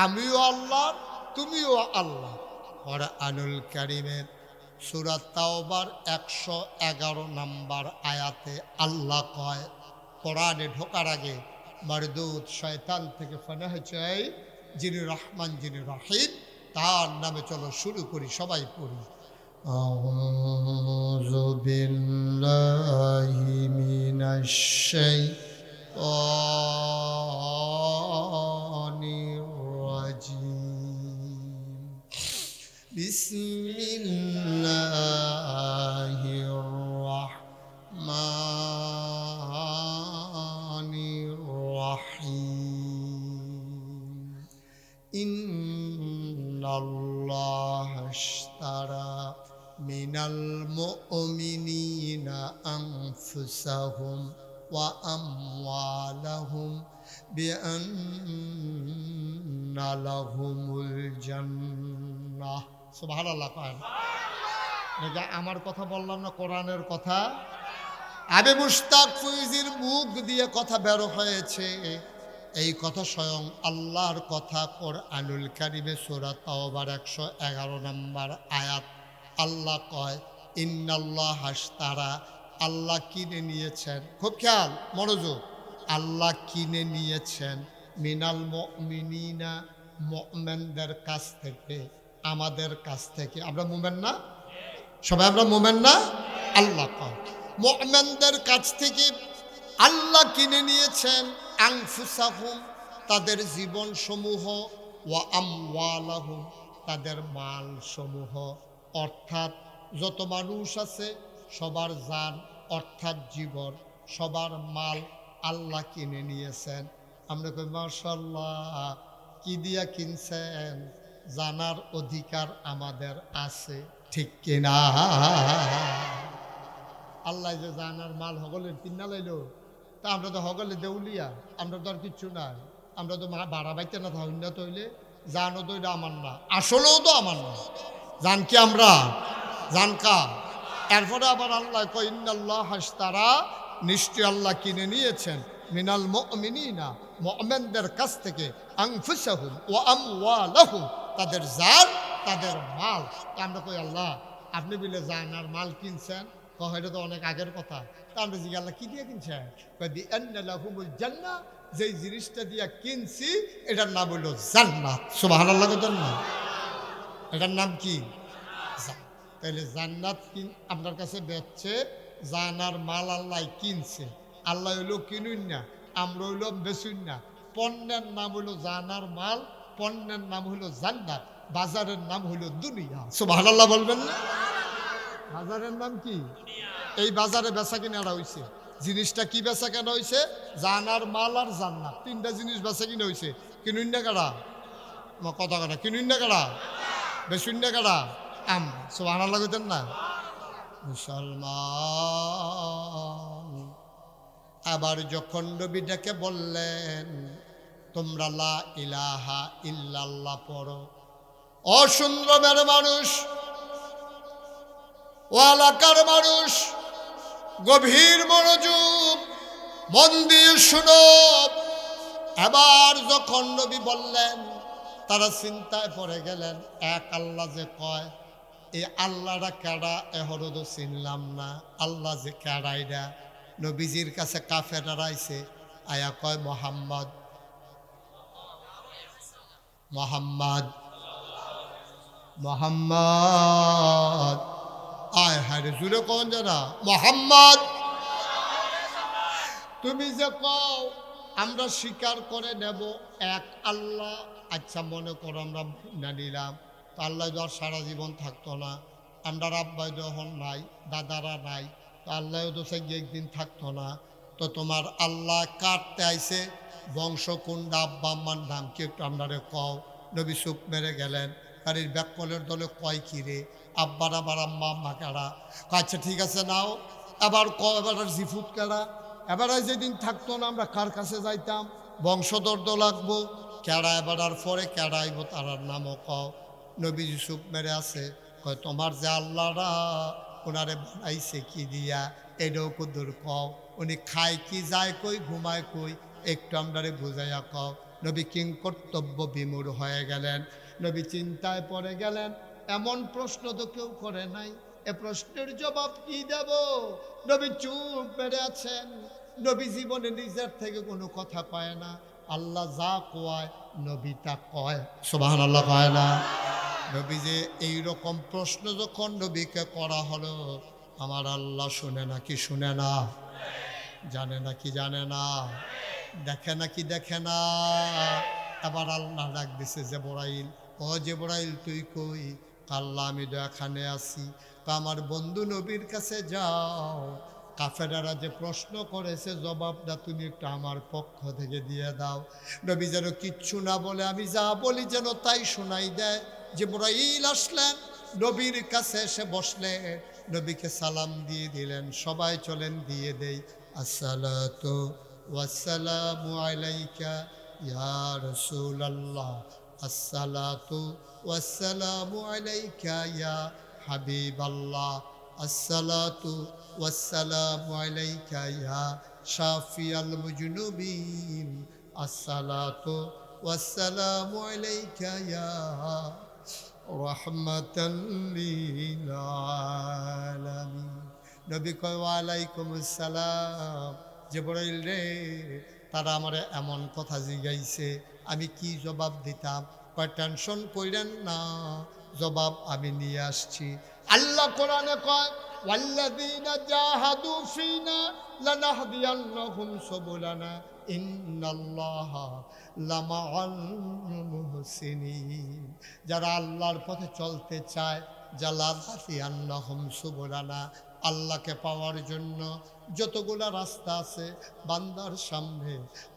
আমিও আল্লাহ, তুমিও আল্লাহ। কোরআনুল কারীমের সূরা তাওবার 111 নম্বর আয়াতে আল্লাহ কয়, কোরআনে ঢোকার আগে মারদুদ শয়তান থেকে ফানাহ চাই, যিনি রহমান যিনি রহিম, তার নামে চলো শুরু করি, সবাই পড়ি। আউযু বিল্লাহি মিনাশ শাইতানির রাজিম। বিসমিল্লাহির রাহমানির রাহিম। ইন্নাল্লাহা আশতারা মিনাল মুমিনিনা আনফুসাহুম ওয়া আমওয়ালাহুম বিআন্না লাহুমুল জান্নাহ। সুবহানাল্লাহ। এটা আমার কথা বললাম না, কোরআনের কথা। আবে মুশতাক ফৈজির মুখ দিয়ে কথা বের হয়েছে, এই কথা স্বয়ং আল্লাহর কথা। কোরআনুল কারীমে সূরা তাওবার 111 নম্বর আয়াত আল্লাহ কয়, ইন্নাল্লাহা আশতারা, আল্লাহ কিনে নিয়েছেন। খুব খেয়াল, মনোযোগ। আল্লাহ কিনে নিয়েছেন মিনাল মুমিনিনা, মুমিনদের কাছ থেকে, আমাদের কাছ থেকে। আমরা মুমিন না? সবাই আমরা মুমিন না? আল্লাহ কয় মুমিনদের কাছ থেকে আল্লাহ কিনে নিয়েছেন আনফুসাহুম, তাদের জীবন সমূহ, ওয়া আমওয়ালাহুম, তাদের মাল সমূহ। অর্থাৎ যত মানুষ আছে সবার জান অর্থাৎ জীবন, সবার মাল আল্লাহ কিনে নিয়েছেন। আমরা কই মাশাআল্লাহ, কি দিয়া কিনছেন? জানার অধিকার আমাদের আছে, ঠিক কিনা? আল্লাহ যে জানার মাল হগলের কিনা লাইলো, তা আমরা তো হগলে দেউলিয়া, আমরা তো আর কিচ্ছু নাই। আমরা তো বাড়া বাইতে না থাকি না, তৈলে জানও তো এটা আমার না, আসলেও তো আমার না। জান কি আমরা? জান কা? এরপরে আবার আল্লাহ কয়, ইন্নাল্লাহা আশতারা, নিশ্চয় আল্লাহ কিনে নিয়েছেন মিনাল মুমিনিনা, মুমিনদের কাছ থেকে, আনফুসাহুম ওয়া আমওয়ালাহুম, তাদের জান, তাদের মাল। আমরা কই আল্লাহ আপনি বলে জান আর মাল কিনছেন, এটা তো অনেক আগের কথা। তা আমরা জিজ্ঞাসা, আল্লাহ কি দিয়ে কিনছেন? বিআন্না লাহুমুল জান্নাহ, যেই জিনিসটা দিয়া কিনছি এটার নাম হইল জান্নাত। সুবহানাল্লাহ। জান্নাত এটার নাম কি? তাহলে জান্নাত আপনার কাছে বেচছে, জানার মাল আল্লাহ কিনছে। আল্লাহ হইলো কিনুন না, আমরা হইলো বেচুন না। পণ্যের নাম হইলো জানার মাল, পণ্যের নাম হইলো জান্নাত, বাজারের নাম হইলো দুনিয়া। সুবহানাল্লাহ বলবেন না? বাজারের নাম কি? এই বাজারে বেচা কিনা হইছে, জিনিসটা কি বেচা কেনা হইছে? জানার মাল আর জান্নাত, তিনটা জিনিস বেচা কিনা হইছে। কিনুন না কারা? কথা কাটা, কিনুন না কারা? বেচুন না কারা? আমরা। সুবহানাল্লাহ কইতেন না? মুসলমান আবার যখন নবীটাকে বললেন তোমরা লা ইলাহা ইল্লাল্লাহ পড়ো, অসুন্দরের মানুষ, ও এলাকার মানুষ, গভীর মনোযোগ, মন দিয়ে শুনো। এবার যখন নবী বললেন, তারা চিন্তায় পড়ে গেলেন, এক আল্লাহ যে কয়, এই আল্লাহটা কেডা? এহরো তো চিনলাম না। আল্লাহ যে কেডা এটা? নবীজির কাছে কাফেররা আইছে, আয়া কয় মোহাম্মদ, মোহাম্মদ, মোহাম্মদ। আয় হায় জুড়ে কোন জানা? মোহাম্মদ। তুমি যে কও আমরা স্বীকার করে নেব এক আল্লাহ, আচ্ছা মনে করো আমরা না নিলাম, তো আল্লাহ তো আর সারা জীবন থাকতো না, আমরা আব্বাই যখন নাই, দাদারা নাই, তো আল্লাহ তো সে একদিন থাকতো না। তো তোমার আল্লাহ কাটতে আইছে বংশকুণ্ডা আব্বা আম্মার নাম কি একটু আপনারে কও। নবী চুপ মেরে গেলেন। গাড়ির ব্যাককলের দলে কয় কিরে আব্বার আবার আম্মা আম্মা কেড়া। আচ্ছা ঠিক আছে নাও, এবার এবার জিফুত কেড়া। এবারে যেদিন থাকতো না আমরা কার কাছে যাইতাম, বংশদর্দ লাগবো কেড়া। এবার আর পরে কেড়াইব তারার নামও কও। নবী ইউসুফ মেরে আছে, কয় তোমার যে আল্লাহরা ওনারে বানাইছে কি দিয়া এটাও কুদুর কও। উনি খায় কি যায় কই ঘুমায় কই একটু আমরারে বুঝাইয়া কও। নবী কিং কর্তব্য বিমূঢ় হয়ে গেলেন, নবী চিন্তায় পড়ে গেলেন। এমন প্রশ্ন তো কেউ করে নাই, এ প্রশ্নের জবাব কি দেব। নবী চুপ মেরে আছেন। নবী জীবনে নিজের থেকে কোনো কথা কয় না, আল্লাহ যা কয় নবী তা কয়। সুবহানাল্লাহ কয় না? নবী যে এইরকম প্রশ্ন যখন নবীকে করা হলো, আমার আল্লাহ শুনে নাকি শুনে না, জানে নাকি জানে না, দেখে নাকি দেখে না। এবার আল্লাহ ডাক দিছে জিবরাইল, ও জিবরাইল তুই কই? আল্লাহ আমি তো এখানে আছি। তো আমার বন্ধু নবীর কাছে যাও, কাফেরারা যে প্রশ্ন করেছে জবাবটা তুমি একটু আমার পক্ষ থেকে দিয়ে দাও। নবী যেন কিচ্ছু না বলে আমি যা বলি যেন তাই শোনাই দেয়। জিবরাইল আসলেন, নবীর কাছে এসে বসলেন, নবীকে সালাম দিয়ে দিলেন। সবাই চলেন দিয়ে দেই। আসসালাতু ওয়াসসালামু আলাইকা ইয়া রাসূলুল্লাহ, আসসালাতু ওয়াসসালামু আলাইকা ইয়া হাবিবাল্লাহ, আসসালাতু ওয়াসসালামু আলাইকা ইয়া শাফিয়াল মুজনুবিন, আসসালাতু ওয়াসসালামু আলাইকা ইয়া রাহমাতাল লিল আলামিন। নবী কয় ওয়ালাইকুম আসসালাম। জিবরাইল রে, তারা আমারে এমন কথা জিগাইছে, আমি কি জবাব দিতাম? কয় টেনশন কইরেন না, জবাব আমি নিয়ে আসছি। আল্লাহ কোরআনে কয় ওয়াল্লাযীনা জাহাদু ফীনা লানাহদিয়ান্নাহুম সুবুলানা ইন্নাল্লাহা লামাআল মুহসিনিন। যারা আল্লাহর পথে চলতে চায়, লানাহদিয়ান্নাহুম সুবুলানা, আল্লাহকে পাওয়ার জন্য যতগুলা রাস্তা আছে বান্দার সামনে,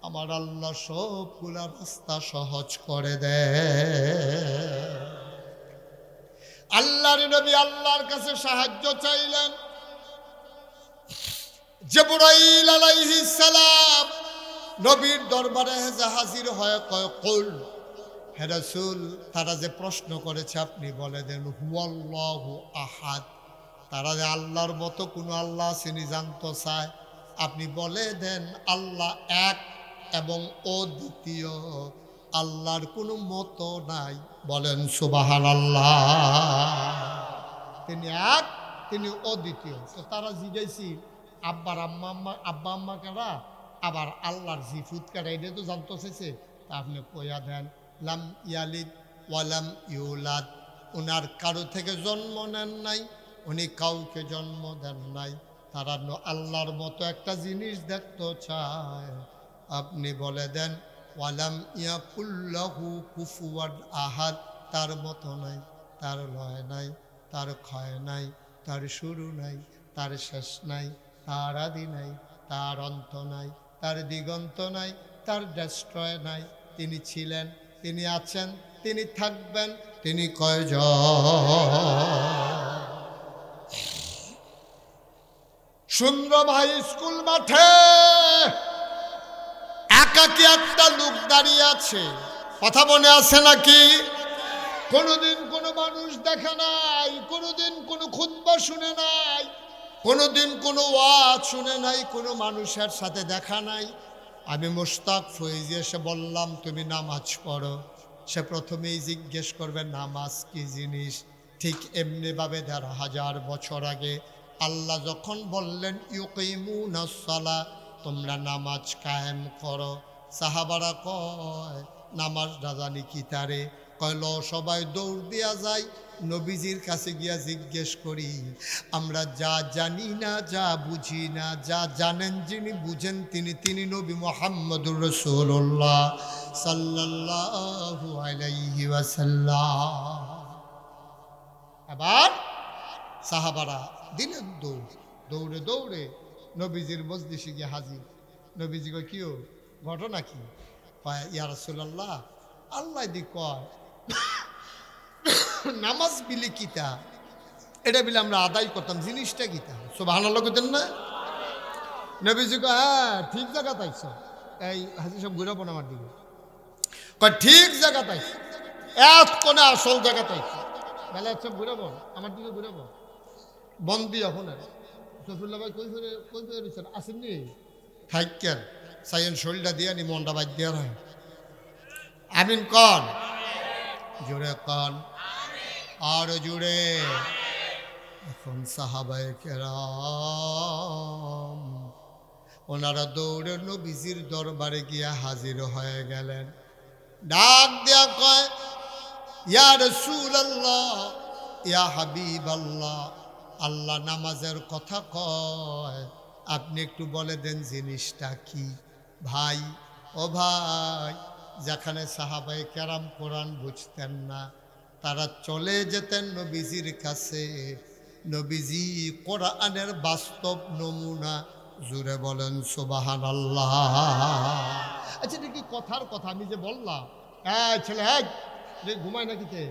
আমার আল্লাহ সবগুলা রাস্তা সহজ করে দেয়। আল্লাহর নবী আল্লাহর কাছে সাহায্য চাইলেন। জিবরাইল আলাইহিস সালাম নবীর দরবারে হাজির হয়ে কয় কুল, হে রাসূল, তারা যে প্রশ্ন করেছে আপনি বলে দেন হুয়াল্লাহু আহাদ। তারা যে আল্লাহর মতো কোনো আল্লাহ চিনি জানতে চায়, আপনি বলে দেন আল্লাহ এক এবং অদ্বিতীয়, আল্লাহর কোনো মতো নাই। বলেন সুবহানাল্লাহ। তিনি এক, তিনি অদ্বিতীয়। তো তারা জিজ্ঞাসি আব্বা আম্মা কারা, আবার আল্লাহর জিফুত কারা, এটা তো জানতে চাইছে। তা আপনি কইয়া দেন লাম ইয়ালিদ ওয়ালাম ইউলাদ, ওনার কারো থেকে জন্ম নেন নাই, উনি কাউকে জন্ম দেন নাই। তারা আল্লাহর মতো একটা জিনিস দেখতে চায়, আপনি বলে দেন ওয়ালাম ইয়াকুল্লাহু কুফুয়ান আহাদ, তার মতো নাই, তার লয় নাই, তার ক্ষয় নাই, তার শুরু নাই, তার শেষ নাই, তার আদি নাই, তার অন্ত নাই, তার দিগন্ত নাই, তার ডেস্ট্রয় নাই। তিনি ছিলেন, তিনি আছেন, তিনি থাকবেন, তিনি কয়জন। সুন্দর ভাই স্কুল মাঠে একাকি একটা লোক দাঁড়িয়ে আছে, কথা মনে আছে নাকি? কোনোদিন কোনো মানুষ দেখে নাই, কোনোদিন কোনো খুতবা শুনে নাই, কোনোদিন কোনো ওয়াজ শুনে নাই, কোনো মানুষের সাথে দেখা নাই। আমি মুশতাক ফয়েজি এসে বললাম তুমি নামাজ পড়ো। সে প্রথমেই জিজ্ঞেস করবে নামাজ কি জিনিস। ঠিক এমনিভাবে ১৫০০ বছর আগে আল্লাহ যখন বললেন ইউকিমুনাস সালাহ, তোমরা নামাজ কায়েম করো, সাহাবারা কয় নামাজ জানি কি তারে? কইল সবাই দৌড় দিয়া যায়, নবীজির কাছে গিয়া জিজ্ঞেস করি, আমরা যা জানি না, যা বুঝি না, যা জানেন যিনি বুঝেন তিনি নবী মুহাম্মদুর রাসূলুল্লাহ সাল্লাল্লাহু আলাইহি ওয়াসাল্লাম। এবার সাহাবারা দিলেন দৌড়, দৌড়ে দৌড়ে নবীজির মজলিসে গিয়ে হাজির। নবীজি কয় কিও ঘটনা কি? কয় ইয়া রাসূলুল্লাহ, আল্লাহ দি কয় নামাজ বিলি কিতা, এটা বিলে আমরা আদায় করতাম, জিনিসটা কিতা? সুবহানাল্লাহ কইতেন না? নবীজি কয় হ্যাঁ ঠিক জায়গা তাইছ। এই হাজি সব ঘুরাবো না আমার দিকে। কয় ঠিক জায়গা তাইছ, এক কোণে আসল জায়গা তাইছ। বেলা সব ঘুরাবো আমার দিকে, ঘুরাবো বন্দি এখন। সফিউল্লাহ ভাই কই ফিরে রয়েছেন, আসেননি? থাইকেন সাইন শরীরটা দিয়া নি, মনটা বাদ দিয়া হয়। আমিন কন, জোরে কন, আর জোরে। এখন সাহাবায়ে কেরাম ওনারা দৌড়ে নবীজির দরবারে গিয়া হাজির হয়ে গেলেন। ডাক দেয়া কয় ইয়া রাসূলুল্লাহ, ইয়া হাবিবাল্লাহ, আল্লাহ নামাজের কথা কয়, আপনি একটু বলে দেন জিনিসটা কি? ভাই ও ভাই, যেখানে সাহাবায়ে কেরাম কোরআন বুঝতেন না, তারা চলে যেতেন নবীজির কাছে। নবীজি কোরআনের বাস্তব নমুনা, জুড়ে বলেন সুবহানাল্লাহ। আচ্ছা এটা কি কথার কথা? আমি যে বললাম ছেলে হ্যাঁ ঘুমায় না কিতে,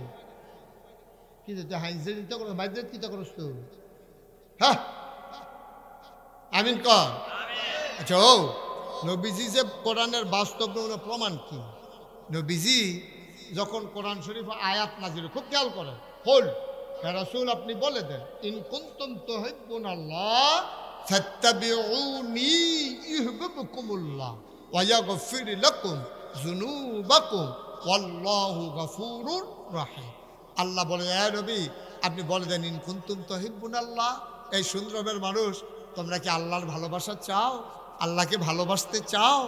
কি হাইজে চিন্তা করো, বাইরে চিন্তা করস তো? হ্যাঁ আমিন কর। আচ্ছা ও নবীজি যে কোরআনের বাস্তব নমুনা প্রমাণ কি? নবীজি যখন কোরআন শরীফ আয়াত নাজিল, খুব খেয়াল করেন, হোল্ড রাসূল আপনি বলে দেন ইন কুনতুম তুহিব্বুনাল্লাহ ফাত্তাবিউনি ইউহিব্বুকুমুল্লাহ ওয়া ইয়াগফির লাকুম যুনুবাকুম ওয়াল্লাহু গফুরুর রহিম। আল্লাহ বলে এ নবী আপনি বলে দেন ইন কুনতুম তুহিব্বুনাল্লাহ, এই সুন্দরবের মানুষ তোমরা কি আল্লাহর ভালোবাসা চাও? আল্লাহকে ভালোবাসতে চাও?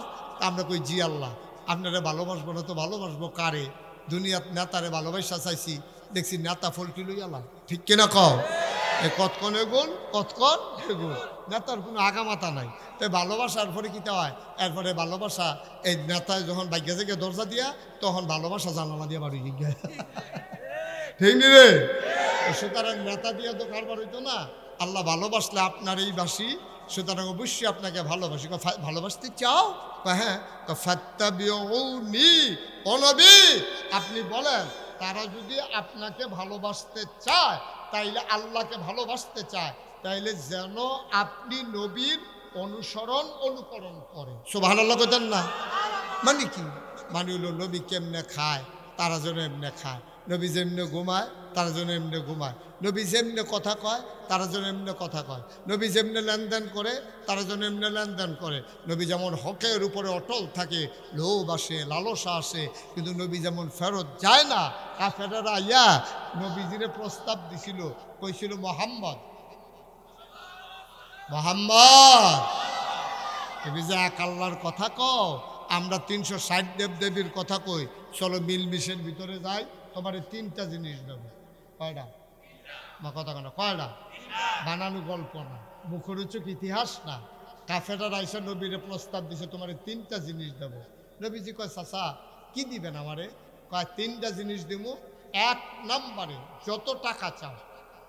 আমরা কই জি আল্লাহ, আপনারা ভালোবাসবো না তো ভালোবাসবো কারে? দুনিয়াত নেতারে ভালোবাসা চাইছি, দেখছি নেতা ফলটি লই আল্লাহ, ঠিক কিনা কও? এই কতক্ষণ এগুন কতক্ষণ এগুন, নেতার কোনো আগামাতা নাই। তাই ভালোবাসার পরে কিতা হয়, এরপরে ভালোবাসা এই নেতায় যখন বাইকে থেকে দরজা দিয়া, তখন ভালোবাসা জানালা দিয়ে বাড়ি গিয়ে ঠিক নি রে? সুতরাং নেতা দিয়া তো কারবার হইতো না। আল্লাহ ভালোবাসলে আপনার এই বাসি, সুতরাং অবশ্যই আপনাকে ভালোবাসি। ভালোবাসতে চাও? হ্যাঁ, তো ফাত্তাবিউনি, ও নবী আপনি বলেন তারা যদি আপনাকে ভালোবাসতে চায়, তাইলে আল্লাহকে ভালোবাসতে চায়, তাইলে যেন আপনি নবীর অনুকরণ করে। সুবহানাল্লাহ কইতেন না? মানে কি? মানে হলো নবী কেমনে খায় তারা যেন এমনি খায়, নবী যেমনে ঘুমায় তারা যেন এমনি ঘুমায়, নবী যেমনে কথা কয় তারা যেন এমনি কথা কয়, নবী যেমনি লেনদেন করে তারা যেন এমনি লেনদেন করে, নবী যেমন হকের উপরে অটল থাকে, লোভ আসে লালসা আসে, কিন্তু নবী যেমন ফেরত যায় না। কাফেরেরা ইয়া নবীজিরে প্রস্তাব দিছিল, কইছিল মোহাম্মদ তুমি যে এক আল্লাহর কথা কও, আমরা 360 দেবদেবীর কথা কই, চলো মিলমিশের ভিতরে যাই, তোমার 3টা জিনিস দেব। কয়টা? মা কথা কেন কয়টা? বানানো গল্প না, মুখরোচক ইতিহাস না। কাফেরা রাইসা নবীরে প্রস্তাব দিছে তোমার 3টা জিনিস দেব। নবীজি কয় চাচা কি দিবেন আমারে? কয় 3টা জিনিস দিব। 1 নম্বরে যত টাকা চাও,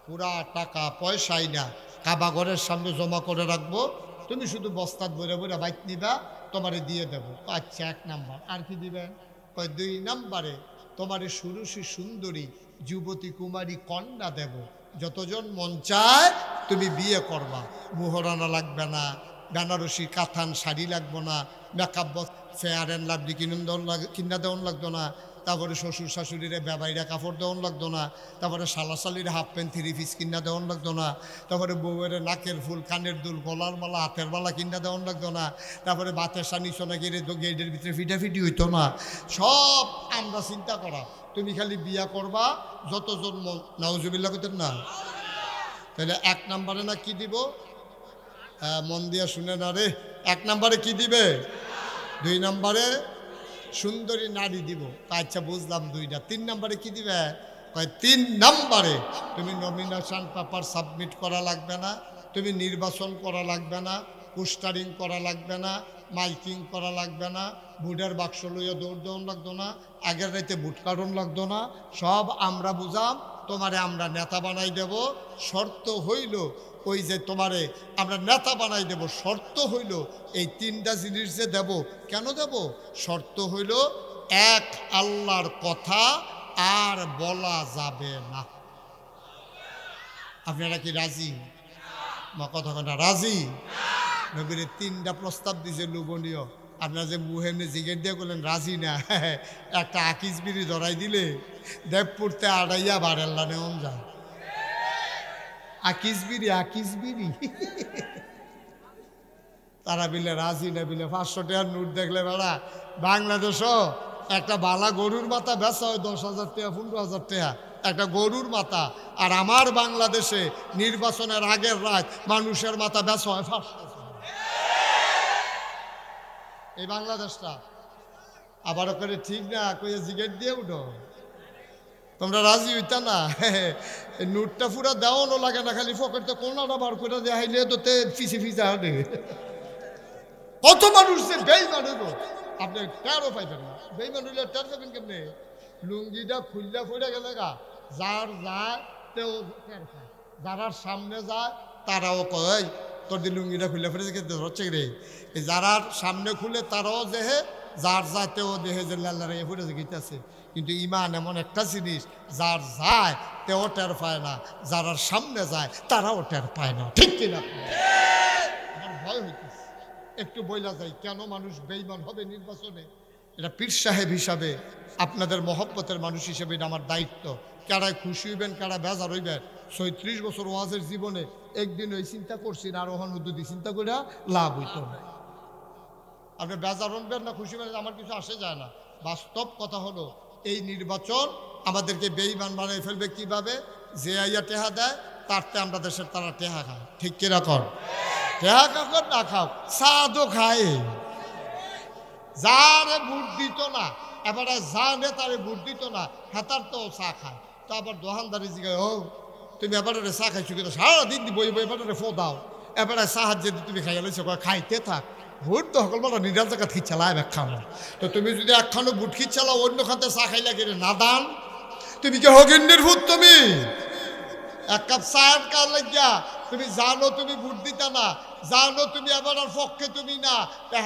পুরা টাকা পয়সাই না, কাবা ঘরের সামনে জমা করে রাখবো, তুমি শুধু বস্তাত বইরে বইরে বাইক নিবা, তোমারে দিয়ে দেবো। আচ্ছা 1 নাম্বার। আর কি দিবেন? কয় 2 নম্বরে তোমারে সুরুষী সুন্দরী যুবতী কুমারী কন্যা দেব, যতজন মন চায় তুমি বিয়ে করবা, মোহরানা লাগবে না, বেনারসি কাতান শাড়ি লাগবো না, মেকআপ ফেয়ার অ্যান্ড লাভলি কিনা দেওয়ান লাগতো না, তারপরে শ্বশুর শাশুড়িরে বেবাইরা কাপড় দেওয়ান লাগতো না, তারপরে শালাশালির হাফ প্যান্ট 3 পিস কিনা দেওয়ান লাগতো না, তারপরে বউয়ের নাকের ফুল কানের দুল গলার মালা হাতের মালা কিনা দেওয়ান লাগতো না, তারপরে বাতের সানি সোনা গেড়ে গেটের ভিতরে ফিটাফিটি হইতো না। সব আমরা চিন্তা করা, তুমি খালি বিয়া করবা যতজন নাউজুবিল্লাহ করতেন না। তাহলে 1 নম্বরে না কি দিব? মন দিয়া শুনে না রে, 1 নম্বরে কি দিবে? 2 নম্বরে সুন্দরী নারী দিব। আচ্ছা বুঝলাম 2টা। 3 নম্বরে কি দিবে? 3 নম্বরে তুমি নমিনেশন পেপার সাবমিট করা লাগবে না, তুমি নির্বাচন করা লাগবে না, পোস্টারিং করা লাগবে না, মাইকিং করা লাগবে না, ভোটের বাক্স লইয়া দৌড় দেওয়ান লাগতো না, আগের রাইতে ভোট কাটন লাগতো না, সব আমরা বুঝাম, তোমারে আমরা নেতা বানাই দেব, শর্ত হইল ওই যে তোমারে আমরা নেতা বানাই দেব, শর্ত হইল এই তিনটা জিনিস যে দেব। কেন দেব? শর্ত হইল এক, আল্লাহর কথা আর বলা যাবে না। আপনারা কি রাজি? কথা কথা রাজি? নবীর তিনটা প্রস্তাব দিছে লোভনীয়। আপনারা যে মুহেমনে জিগের দিয়ে করলেন রাজি না, একটা আকিস বিড়ি ধরাই দিলে দেবপুরতে আড়াইয়া বাড়াল্লা নেমন যায়। আকিস বিড়ি তারা বিলে রাজি না, বিলে 500 টাকার নোট দেখলে বেড়া বাংলাদেশও একটা বালা গরুর মাথা বেচা হয় 10,000 টাকা 15,000 টাকা একটা গরুর মাথা। আর আমার বাংলাদেশে নির্বাচনের আগের রাত মানুষের মাথা বেচা হয় 500। এই বাংলাদেশটা আবার করে ঠিক না কইয়া জিগেট দিয়ে উঠো। তোমরা রাজি হইতা না? নোটটা পুরা দেওয়ানো লাগে না, খালি ফকেটটা কোনাটা বার করে দেখাইলে তো ফিসে ফিসে হাঁটে। কত মানুষ যে বেইমান হইব আপনি টেরও পাইবেন না। বেইমান হইলে টের পাবেন কেমনে? লুঙ্গিটা খুললে পড়ে গেলে গা, যার যায় তেও টের পায়, যারা সামনে যায় তারাও কয় তোর দি লুঙ্গিটা খুললে পড়ে হচ্ছে রে। এই যারা সামনে খুলে তারাও দেহে, যার যাতেও দেহে যে লাল্লা রেগে পড়ে গিয়েছে। কিন্তু ইমান এমন একটা জিনিস, যার যায় তেও টের পায় না, যারা সামনে যায় তারাও টের পায় না। ঠিক কিনা? আমার ভয় হইতেছে। একটু বইলা যায় কেন মানুষ বেঈমান হবে নির্বাচনে। এটা পীর সাহেব হিসাবে, আপনাদের মহব্বতের মানুষ হিসেবে এটা আমার দায়িত্ব। কারায় খুশি হইবেন, কারা বেজার হইবেন। 36 বছর ওয়াজের জীবনে একদিন ওই চিন্তা করছি না, আর ওখান দুদি চিন্তা করে লাভ হইত না। আপনি বেজার হবেন না খুশি হবেন, আমার কিছু আসে যায় না। বাস্তব কথা হলো এই নির্বাচন আমাদেরকে বেঈমান বানিয়ে ফেলবে কিভাবে? যে আইয়া টেহা দেয় তারতে আমরা দেশের তারা টেহা খায়। ঠিক কিরকম? টেহা কাকর না খাও, সাদও খায়। যারে ভোট দিত না, এবারে যা নেতারে ভোট দিত না হেতার তো চা খায়। তো আবার দোকানদারি জিগায়, ও তুমি এবারে চা খাইছো কিন্তু সারাদিন বই বই এবারে ফো দাও, এবারে সাহায্যে তুমি খাইয়া লইছো, খাইতে থাক। ভোট তো সকলবেলা নিরাল জায়গা খিচ্ছালায় একখানো। তো তুমি যদি একখানো ভোট খিচ্ছালাও অন্য খাতে চা খাইলা গেলে না দান, তুমি কি হগিন্ডির ভূত? তুমি এক কাপ চায়ের কাজ লাগিয়া তুমি জানো তুমি ভোট দিতা না, জানো তুমি এবার পক্ষে তুমি না,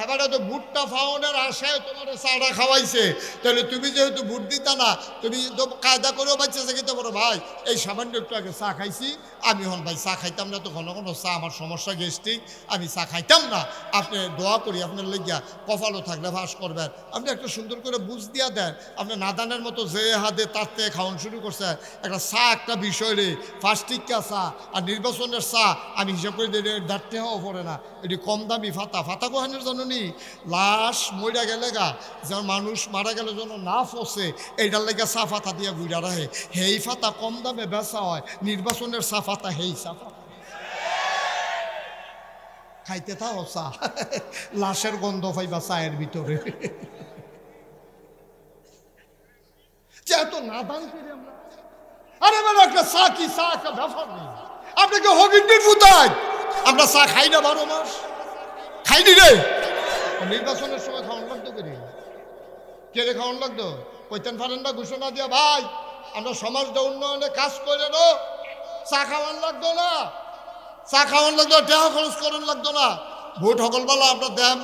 এবারে তো ভোটটা ফাউনের আশায় তোমার চাটা খাওয়াইছে, তাহলে তুমি যেহেতু ভোট দিতা না, তুমি তো কায়দা করেও বাচ্চা খেতে পারো। ভাই এই সামান্য একটু আগে চা খাইছি, আমি হন ভাই চা খাইতাম না, তো ঘন ঘন চা আমার সমস্যা গ্যাস্ট্রিক, আমি চা খাইতাম না। আপনি দোয়া করি আপনার লেগিয়া কপালও থাকলে ভাস করবেন। আপনি একটা সুন্দর করে বুঝ দিয়া দেন। আপনি নাদানের মতো যে হাতে তার থেকে খাওয়ান শুরু করছে। একটা চা একটা বিষয় রে, ফার্স্টিকা চা আর নির্বাচনের চা আমি হিসাব করে দাঁড়তে হওয়া পড়ে না। এটি কম দামি ফাতা। ফাতা কোহানের জন্য নি লাশ মইরা গেলে গা, যেমন মানুষ মারা গেলে যেন না ফসে, এইটার লেগে চা ফাতা দিয়ে ঘুরা রাখে। হেই ফাতা কম দামে বেচা হয়, নির্বাচনের চা ফাতা হেই চা ফাতা খাইতে থাও চা, লাশের গন্ধ পাইবা চায়ের ভিতরে। এত না দান করি আমরা। আরে মানে একটা চা কি চা একটা ব্যাপার নেই। আপনাকে হগিন্ডির ফুটাই আমরা চা খাই না 12 মাস, খাইনি রে। নির্বাচনের সময় খাওয়ান লাগতো করি, কে রে খাওয়ান লাগতো? কইতেন পারেন না ঘোষণা দিয়া, ভাই আমরা সমাজটা উন্নয়নে কাজ করে নো, চা খাওয়ান লাগতো না, চা খাওয়ান লাগতো, টাকা খরচ করেন লাগতো না। ভোট সকলবেলা আমরা দেম,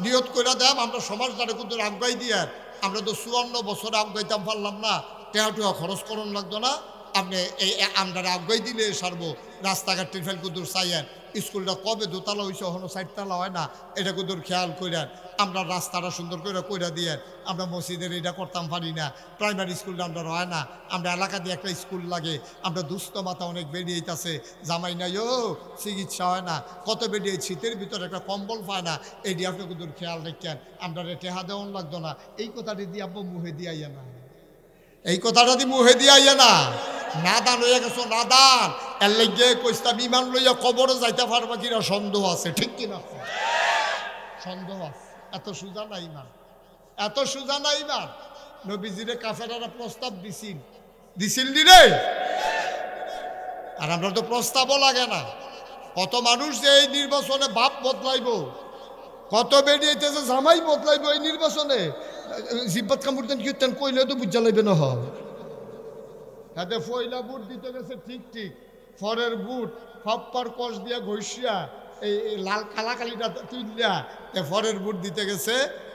নিয়ত করে দেম, আমরা সমাজটারে কিন্তু আগাই দিয়ে, আমরা তো 54 বছর আগাইতাম পারলাম না, টাকা খরচ করন লাগতো না। আপনি এই আমরা আগাই দিলে সারবো। রাস্তাঘাট টিফেল কুদুর চাইয়েন, স্কুলটা কবে দোতলা হয়েছে এখনো 4 তলা হয় না, এটা কুদুর খেয়াল করেন। আমরা রাস্তাটা সুন্দর করে কইরা দিয়ে, আমরা মসজিদের এটা করতাম পারি না, প্রাইমারি স্কুলটা আমরা হয় না, আমরা এলাকা দিয়ে একটা স্কুল লাগে, আমরা দুস্থ মাথা অনেক বেরিয়েছে, জামাই নাই ও চিকিৎসা হয় না, কত বেরিয়ে শীতের ভিতরে একটা কম্বল পায় না, এটি আপনি কুদুর খেয়াল রাখেন। আমরা টেহা দেওয়ান লাগতো না, এই কথাটি দিয়ে আব্বু মুহে দিয়ে আইয়া না, এই কথাটা দিয়ে মুহে দিয়ে আইয়া না। নাদান হয়ে গেছো, নাদান। এর লেগে কইস্তা বিমান লইয়া কবরে যাইতে পারবা কিনা সন্দেহ আছে। ঠিক কিনা? সন্দেহ আছে। এত সুজা না ইমান, এত সুজা না ইমান। নবীজিরে কাফেরারা প্রস্তাব দিছিল নি রে? আর আমরা তো প্রস্তাবও লাগে না। কত মানুষ যে এই নির্বাচনে বাপ বদলাইব, কত বেরিয়েছে জামাই বদলাইব এই নির্বাচনে। জিব্বাত কামড়তেন কীর্তন কইলে তো বুঝা লাগবে না। তাতে ফয়লা বুট দিতে গেছে ঠিক ঠিক, ফরের বুট ফপ্পার কষ দিয়া ঘষিয়া এই লাল কালাকালিটা তুললিয়া তে ফরের বুট দিতে গেছে,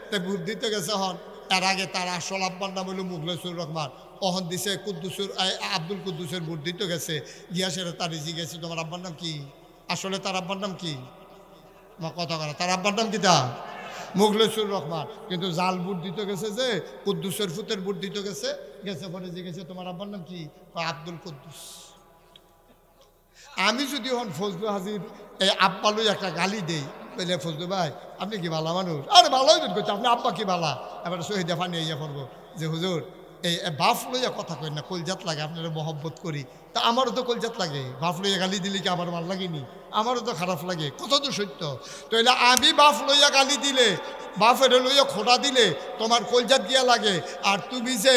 তে বুট দিতে গেছে হন। তার আগে তার আসল আব্বার নাম হইল মুখলেসুর রহমান, অহন দিছে কুদ্দুসুর আব্দুল কুদ্দুসের বুট দিতে গেছে, গিয়া সেরে তার জিজ্ঞেস তোমার আব্বার নাম কি? আসলে তার আব্বার নাম কি? কথা করা, তার আব্বার নাম কি? তা মুখলেসুর রহমান। কিন্তু জাল বুট দিতে গেছে, যে কুদ্দুসের ফুতের বুট দিতে গেছে, গেছে পরে জিজ্ঞেসে তোমার আব্বার নাম কি? আব্দুল কুদ্দুস। আমি যদি হন ফজলু হাজির এই আব্বা লই একটা গালি দেই, বলে ফজলু ভাই আপনি কি ভালা মানুষ? আরে ভালোই করছে, আপনি আব্বা কি ভালা? এবার শহীদে ফানি ইয়া করবো যে হুজুর এই বাফ লইয়া কথা কই না, কলজাত লাগে, আপনারা মহব্বত করি, তা আমারও তো কলজাত লাগে। বাফ লইয়া গালি দিলে কি আমার ভাল লাগেনি? আমারও তো খারাপ লাগে, কথা তো সত্য। তো এলে আমি বাফ লইয়া গালি দিলে, বাফের লইয়া খোটা দিলে তোমার কলজাত গিয়া লাগে, আর তুমি যে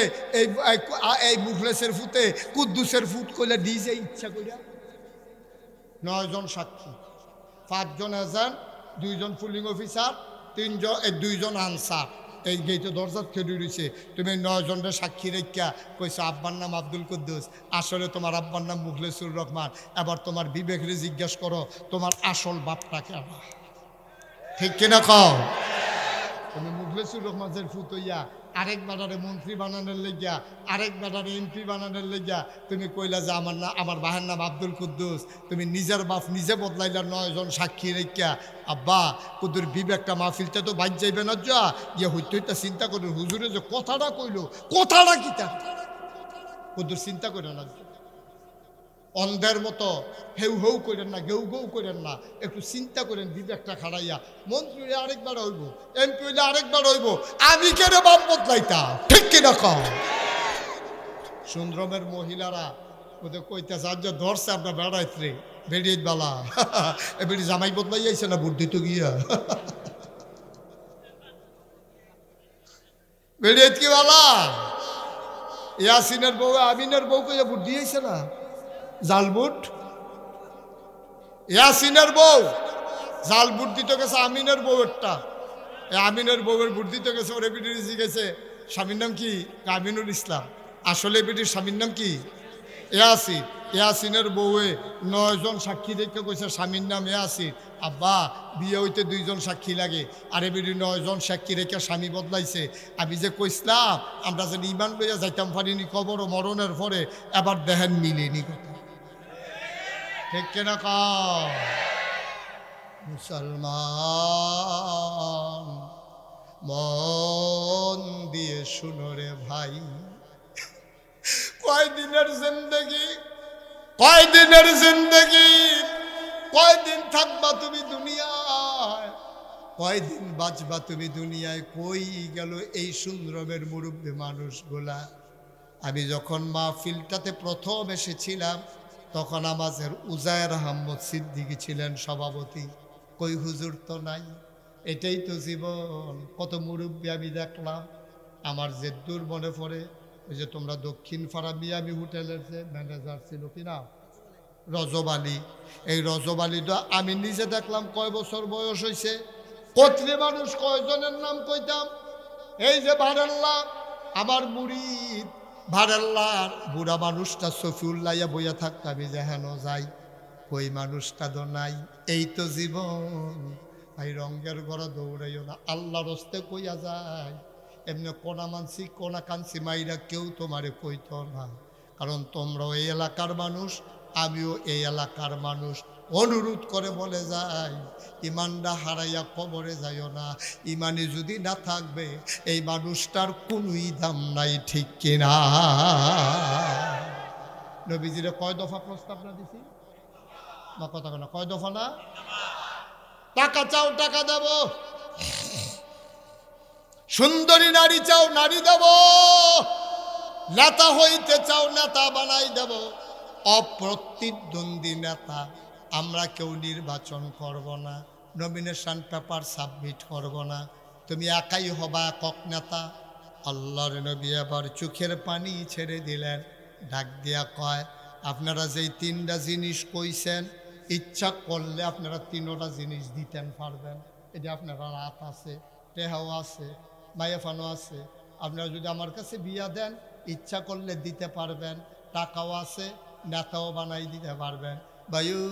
এই মুখলেসের ফুতে কুদ্দুসের ফুট কইলে দিয়েছে ইচ্ছা কইরা। 9 জন সাক্ষী, 5 জন এজেন্ট, 2 জন পুলিং অফিসার, 2 জন আনসার, এই গেটে দরজাত খেয়ে রয়েছে। তুমি 9 জনের সাক্ষী রেখা কইছো আব্বার নাম আব্দুল কুদ্দুস, আসলে তোমার আব্বার নাম মুখলেসুর রহমান। এবার তোমার বিবেকরে জিজ্ঞাসা করো তোমার আসল বাপটা কেন? ঠিক কিনা কও? তুমি মুখলেসুর রহমানের ফুত হইয়া আরেক বেটারে মন্ত্রী বানানোর লেগিয়া, আরেক বেটারে এমপি বানানোর লেগিয়া তুমি কইলা যে আমার বাহের নাম আব্দুল কুদ্দুস। তুমি নিজের বাপ নিজে বদলাইলা 9 জন সাক্ষী রেখা। আব্বা কুদ্দুর বিবেকটা মাহফিলটা তো বাইর যাইবে না, যা ইয়ে হইতে হইতে চিন্তা করুন হুজুরে যে কথাটা কইলো, কথাটা কি তা কুদ্দুর চিন্তা করে না। অন্ধের মতো হেউ হেউ করেন না, গেউ গেউ করেন না, একটু চিন্তা করেন বিবেকটা খাড়াইয়া। মন্ত্রী হইলে আরেকবার হইব, এমপি হইলে আরেকবার হইব, আমি কেন বাপ বদলাইতা? ঠিক কিনা কও? সুন্দরমের মহিলারা ওদের কইতেছে আজ ধরছে আমরা বেড়াইতে বেরিয়ে বালা এবারে জামাই বদলাই যাইছে না বুদ্ধি তো গিয়া বেরিয়ে কি বালা ইয়াসিনের বউ আমিনের বউ কইয়া বুদ্ধি আইছে না জালবুট। ইয়াসিনের বউ জাল বুট দিতে গেছে আমিনের বউ একটা, আমিনের বউয়ের বুট দিতে গেছে, ওরে বিটির জিজ্ঞেসে স্বামীর নাম কি? আমিনুল ইসলাম। আসলে বিটির স্বামীর নাম কি? ইয়াসিন। ইয়াসিনের বউয়ে 9 জন সাক্ষী দেখে কইছে স্বামীর নাম ইয়াসিন। আব্বা বিয়ে হইতে 2 জন সাক্ষী লাগে, আরে বিটি 9 জন সাক্ষী রেখে স্বামী বদলাইছে। আমি যে কইসলাম আমরা যেন ইমান লইয়া যাইতাম পারিনি কবর ও মরণের পরে, এবার দেহেন মিলেনি কথা। ঠিক কেনা কও? মুসলমান মন দিয়ে শুনো রে ভাই, কয়দিনের জিন্দেগি, কয়দিনের জিন্দেগি, কয়দিন থাকবা তুমি দুনিয়ায়, কয়দিন বাঁচবা তুমি দুনিয়ায়। কই গেল এই সুন্দরমের মুরব্বী মানুষগুলা? আমি যখন মাহফিলটাতে প্রথম এসেছিলাম তখন আমাদের উজায়ের আহমদ সিদ্দিকী ছিলেন সভাপতি। কই হুজুর তো নাই, এটাই তো জীবন। কত মুরব্বী আমি দেখলাম। আমার যে দূর মনে পড়ে ওই যে তোমরা দক্ষিণ পাড়া মিয়ামি হোটেলের যে ম্যানেজার ছিল কিনা রজব আলী, এই রজব আলীটা আমি নিজে দেখলাম কয় বছর বয়স হয়েছে। কত্রী মানুষ কয়জনের নাম কইতাম, এই যে ভাড়াল্লাহ আমার মুরিদ, ভাড়াল্লার বুড়া মানুষটা সফিউল্লাইয়া বইয়া থাকতো, আমি যে হেন যাই কই মানুষটা তো নাই। এই তো জীবন ভাই, রঙ্গের ঘরে দৌড়াইও না, আল্লাহর হস্তে কইয়া যায়। এমনি কোনা মানসি কোনা কানসি মাইরা কেউ তোমারে কইত না, কারণ তোমরাও এই এলাকার মানুষ, আমিও এই এলাকার মানুষ। অনুরোধ করে বলে যায় ইমানটা হারাইয়া কবরে যাইও না। ইমানে যদি না থাকবে এই মানুষটার কোনোই দাম নাই। ঠিক কিনা? নবীজিরে কয় দফা প্রস্তাব না দিছি না? কথা না, কয় দফা না? টাকা চাও টাকা দেব, সুন্দরী নারী চাও নারী দেব, নেতা হইতে চাও নেতা বানাই দেব, অপ্রতিদ্বন্দ্বী নেতা আমরা কেউ নির্বাচন করব না, নমিনেশন পেপার সাবমিট করব না, তুমি একাই হবা একক নেতা। আল্লাহর নবী আবার চোখের পানি ছেড়ে দিলেন, ডাক দিয়া কয় আপনারা যেই 3টা জিনিস কইছেন ইচ্ছা করলে আপনারা 3টা জিনিস দিতেন পারবেন। এটা আপনারা রাত আছে, টেহাও আছে, মায়েফানো আছে, আপনারা যদি আমার কাছে বিয়া দেন ইচ্ছা করলে দিতে পারবেন, টাকাও আছে, নেতাও বানাই দিতে পারবেন। ভাইউ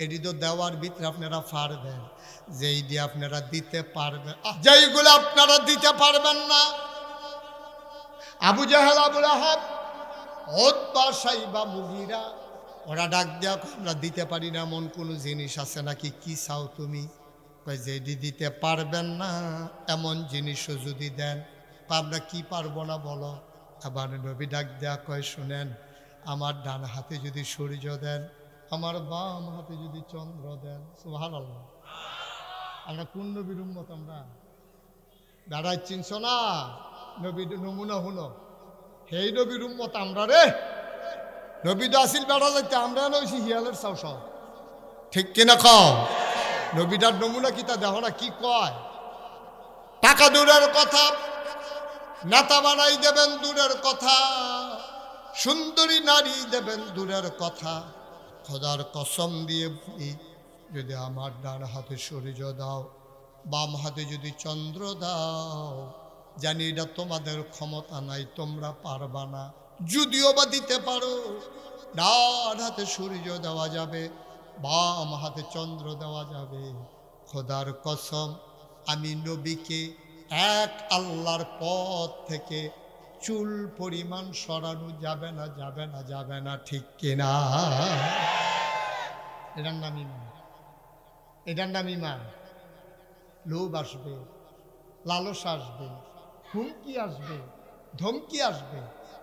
এটি তো দেওয়ার ভিতরে আপনারা পারবেন, যেই দিয়ে আপনারা দিতে পারবেন, যেইগুলো আপনারা দিতে পারবেন না, আবু জাহেল, আবু লাহাব, উতবা, সাইবা, মুগীরা, ওরা ডাক দেয়া, আমরা দিতে পারি না এমন কোনো জিনিস আছে নাকি? কি চাও তুমি? যেটি দিতে পারবেন না এমন জিনিসও যদি দেন, আমরা কি পারবো না বলো? আবার নবী ডাক দেয়া কয়, শুনেন, আমার ডান হাতে যদি সূর্য দেন, আমার বাম হাতে যদি চন্দ্র দেন। সুবহানাল্লাহ। আমরা কোন নবীর উম্মত? আমরা দাঁড়াই চিনছ না? নবীর নমুনা হুনো, সেই নবীর উম্মত আমরা রে। নবী তো আসিল বেড়া যাইতে, আমরা নইছি হিয়ালের চাও সব। ঠিক কিনা কও? নবীটার নমুনা কি তা দেখো না কি কয়? টাকা দূরের কথা, নেতা বানাই দেবেন দূরের কথা, সুন্দরী নারী দেবেন দূরের কথা, খোদার কসম দিয়ে বলি, যদি আমার ডান হাতে সূর্য দাও, বাম হাতে যদি চন্দ্র দাও, জানি এটা তোমাদের ক্ষমতা নাই, তোমরা পারবা না। যদিও বা দিতে পারো, ডান হাতে সূর্য দেওয়া যাবে, বাম হাতে চন্দ্র দেওয়া যাবে, খোদার কসম আমি নবীকে এক আল্লাহর পথ থেকে চুল পরিমাণ সরানো যাবে না, যাবে না, যাবে না। ঠিক কিনা? এটার নাম ইমান, এটার নাম ইমান। লোভ আসবে, লালস আসবে, হুমকি আসবে, ধমকি আসবে,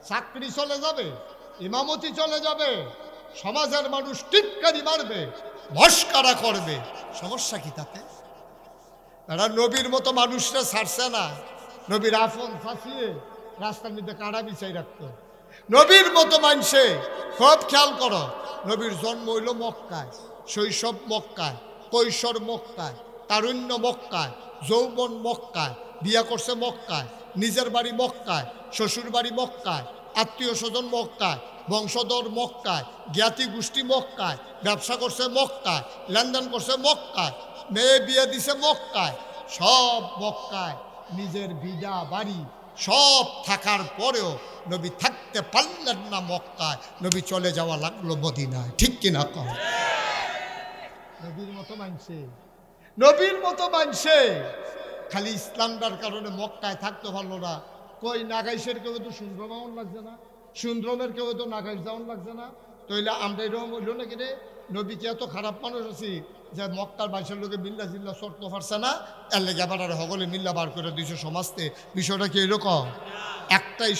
চাকরি চলে যাবে, ইমামতি চলে যাবে, সমাজের মানুষ টিটকারি মারবে, মস্কারা করবে। সমস্যা কি তাতে? এরা নবীর মতো মানুষরা ছাড়ছে না। নবীর আফন ফাঁসিয়ে রাস্তার মধ্যে কাঁড়া বিছাই রাখতো। নবীর মতো মানুষে খুব খেয়াল করো, নবীর জন্ম হইল মক্কায়, শৈশব মক্কায়, কৈশোর মক্কায়, তারুণ্য মক্কায়, যৌবন মক্কায়, বিয়া করছে মক্কায়, নিজের বাড়ি মক্কায়, শ্বশুর বাড়ি মক্কায়, আত্মীয় স্বজন মক্কায়, বংশধর মক্কায়, জ্ঞাতি গোষ্ঠী মক্কায়, ব্যবসা করছে মক্কায়, লেনদেন করছে মক্কায়, মেয়ে বিয়ে দিছে মক্কায়, সব মক্কায়। নিজের বিডা বাড়ি সব থাকার পরেও নবী থাকতে পারলেন না মক্কায়, নবী চলে যাওয়া লাগলো মদিনায়। ঠিক কিনা কম? নবীর মতো মানছে, নবীর মতো মানছে, খালি ইসলামটার কারণে মক্কায় থাকতে পারলো না। কই নাগাইশের কেউ তো সুন্দরম এমন লাগছে না, সুন্দরমের কেউ তো নাগাইশ যেমন লাগছে না। তইলে আমরা এরকম হইল নাকি রে? নবীকে এত খারাপ মানুষ আছি যে মক্কার বাইশের লোকে মিল্লা জিল্লা চড়তে পারছে না, এর লেগে আবার আর হগলে মিল্লা বার করে দিয়েছে সমাজতে। বিষয়টা কি এরকম? একটাই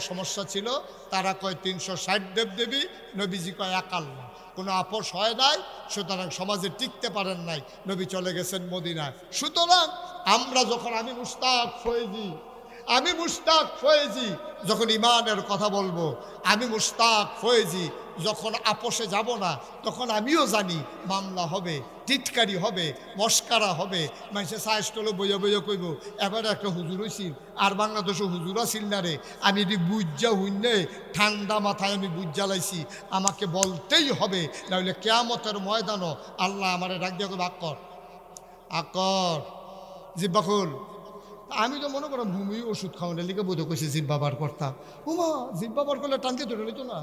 সমস্যা ছিল, তারা কয় 360 দেবদেবী, নবীজি কয় এক আল্লাহ। কোনো আপোষ হয় নাই, সুতরাং সমাজে টিকতে পারেন নাই, নবী চলে গেছেন মদিনায়। সুতরাং আমরা যখন, আমি মুশতাক ফয়েজি যখন ইমানের কথা বলবো, আমি মুশতাক ফয়েজি যখন আপোষে যাব না, তখন আমিও জানি মামলা হবে, টিটকারি হবে, মস্কারা হবে, মানুষের সাইস্টলে বইয়া বইয়া কইব এবার একটা হুজুর হইছিল, আর বাংলাদেশে হুজুর আছিল না রে। আমি যদি বুঝা হইনে ঠান্ডা মাথায় আমি বুঝা লাইছি, আমাকে বলতেই হবে, নাহলে কেয়ামতের ময়দানও আল্লাহ আমারে ডাক দিয়ে আকর আকর জিব্বাকুল। আমি তো মনে করলাম ভূমি ওষুধ খাওয়ানোর লিখে বোধ করছি জিব্বা বার করতাম। উমা জিব্বা বার করলে টানতে ধরে নিত না,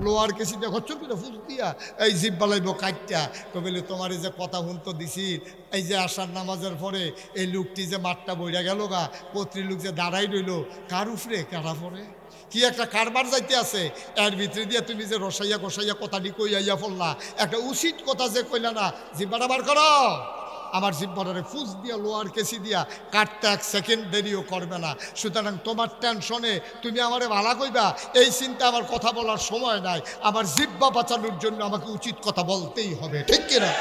লোয়ার কেসি দিয়ে ঘচ্চর করে ফুল দিয়া এই জিব্বা লাইব কাটটা। তো বলে তোমার এই যে কথা হুনতো দিছি, এই যে আসার নামাজের পরে এই লোকটি যে মাঠটা বইরা গেল গা, কত্রী লোক যে দাঁড়াই রইল, কার উফরে কারা পরে কি একটা কারবার যাইতে আছে, এর ভিতরে দিয়ে তুমি যে রসাইয়া গোসাইয়া কথাটি কইয়া পড়লা, একটা উচিত কথা যে কইলা না, জিব্বাটা বার করো। আমার জিব্বাটারে ফুস দিয়া লোয়ার কেসি দিয়া কাটতে 1 সেকেন্ড দেরিও করবে না। সুতরাং তোমার টেনশনে তুমি আমারে ভালা কইবা, এই চিন্তা আমার কথা বলার সময় নাই। আমার জিব্বা বাঁচানোর জন্য আমাকে উচিত কথা বলতেই হবে। ঠিক কিনা?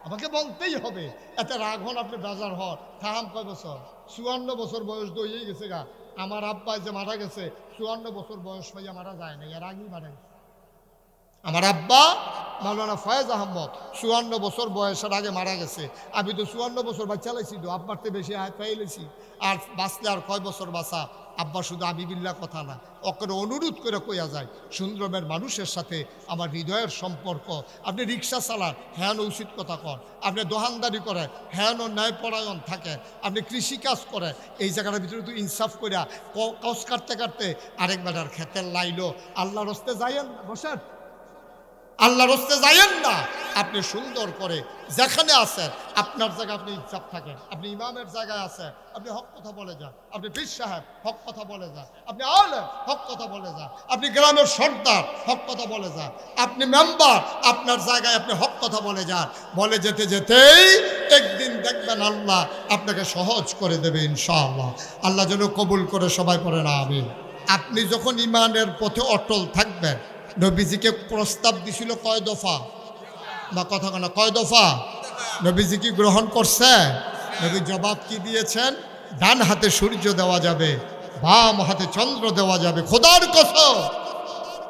আমাকে বলতেই হবে। এত রাগ হন, আপনি বেজার হন। থাম কয় বছর? 54 বছর বয়স দইয়েই গেছে গা। আমার আব্বা যে মারা গেছে 54 বছর বয়স হইয়া মারা যায় না, এর আগেই মারা গেছে। আমার আব্বা মাওলানা ফয়েজ আহমদ 54 বছর বয়সের আগে মারা গেছে। আমি তো 54 বছর বাচ্চা লাইছি, তো আব্বার তো বেশি আয় পাইলেছি। আর বাঁচলে আর কয় বছর বাঁচা? আব্বা শুধু আমি বিল্লাহ কথা না, ওকে অনুরোধ করে কইয়া যায় সুন্দরমের মানুষের সাথে আমার হৃদয়ের সম্পর্ক। আপনি রিক্সা চালান, হ্যাঁ উচিত কথা কন। আপনি দোকানদারি করেন, হ্যাঁ ন্যায়পরায়ণ থাকেন। আপনি কৃষিকাজ করেন, এই জায়গাটার ভিতরে তো ইনসাফ করিয়া কস কাটতে কাটতে আরেক বেটার খেতের লাইলো আল্লাহর হস্তে যাইয়েন না, বসেন আল্লাহর হস্তে যাইয়েন না। আপনি সুন্দর করে যেখানে আছেন আপনার জায়গায় আপনি ইনসাফ থাকেন। আপনি ইমামের জায়গায় আছেন, আপনি হক কথা বলে যান। আপনি পীর সাহেব, হক কথা বলে যান। আপনি আলেম, হক কথা বলে যান। আপনি গ্রামের সর্দার, হক কথা বলে যান। আপনি মেম্বার, আপনার জায়গায় আপনি হক কথা বলে যান। বলে যেতে যেতেই একদিন দেখবেন আল্লাহ আপনাকে সহজ করে দেবে ইনশাআল্লাহ। আল্লাহ যেন কবুল করে সবাই পড়েন আমিন। আপনি যখন ইমানের পথে অটল থাকবেন, নবীজিকে প্রস্তাব দিছিল কয় দফা, বা কথা না কয় দফা, নবীজি কি গ্রহণ করছে? নবী জবাব কি দিয়েছেন? ডান হাতে সূর্য দেওয়া যাবে, বাম হাতে চন্দ্র দেওয়া যাবে। খোদার কসম,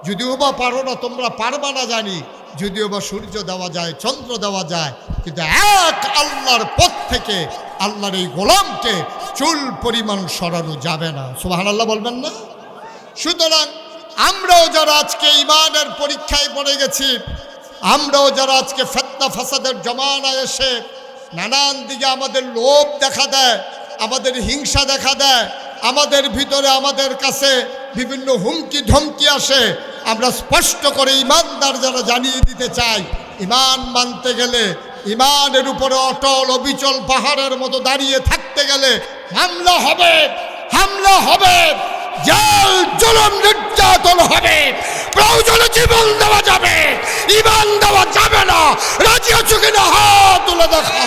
যদিও বা পারো না, তোমরা পারবা না জানি, যদিও বা সূর্য দেওয়া যায়, চন্দ্র দেওয়া যায়, কিন্তু এক আল্লাহর পথ থেকে আল্লাহর এই গোলামকে চুল পরিমাণ সরানো যাবে না। সুবহানাল্লাহ বলবেন না? সুতরাং আমরাও যারা আজকে ইমানের পরীক্ষায় পড়ে গেছি, আমরাও যারা আজকে ফিতনা ফাসাদের জমানায় এসে নানান দিকে আমাদের লোভ দেখা দেয়, আমাদের হিংসা দেখা দেয়, আমাদের ভিতরে আমাদের কাছে বিভিন্ন হুমকি ধমকি আসে, আমরা স্পষ্ট করে ইমানদার যারা জানিয়ে দিতে চাই, ইমান মানতে গেলে, ইমানের উপরে অটল অবিচল পাহাড়ের মতো দাঁড়িয়ে থাকতে গেলে হামলা হবে, হামলা হবে, জাল জুলুম নির্যাতন হবে, প্রয়োজনে জীবন দেওয়া যাবে, ইমান দেওয়া যাবে না। রাজি আছো কিনা হাত তুলে দেখা।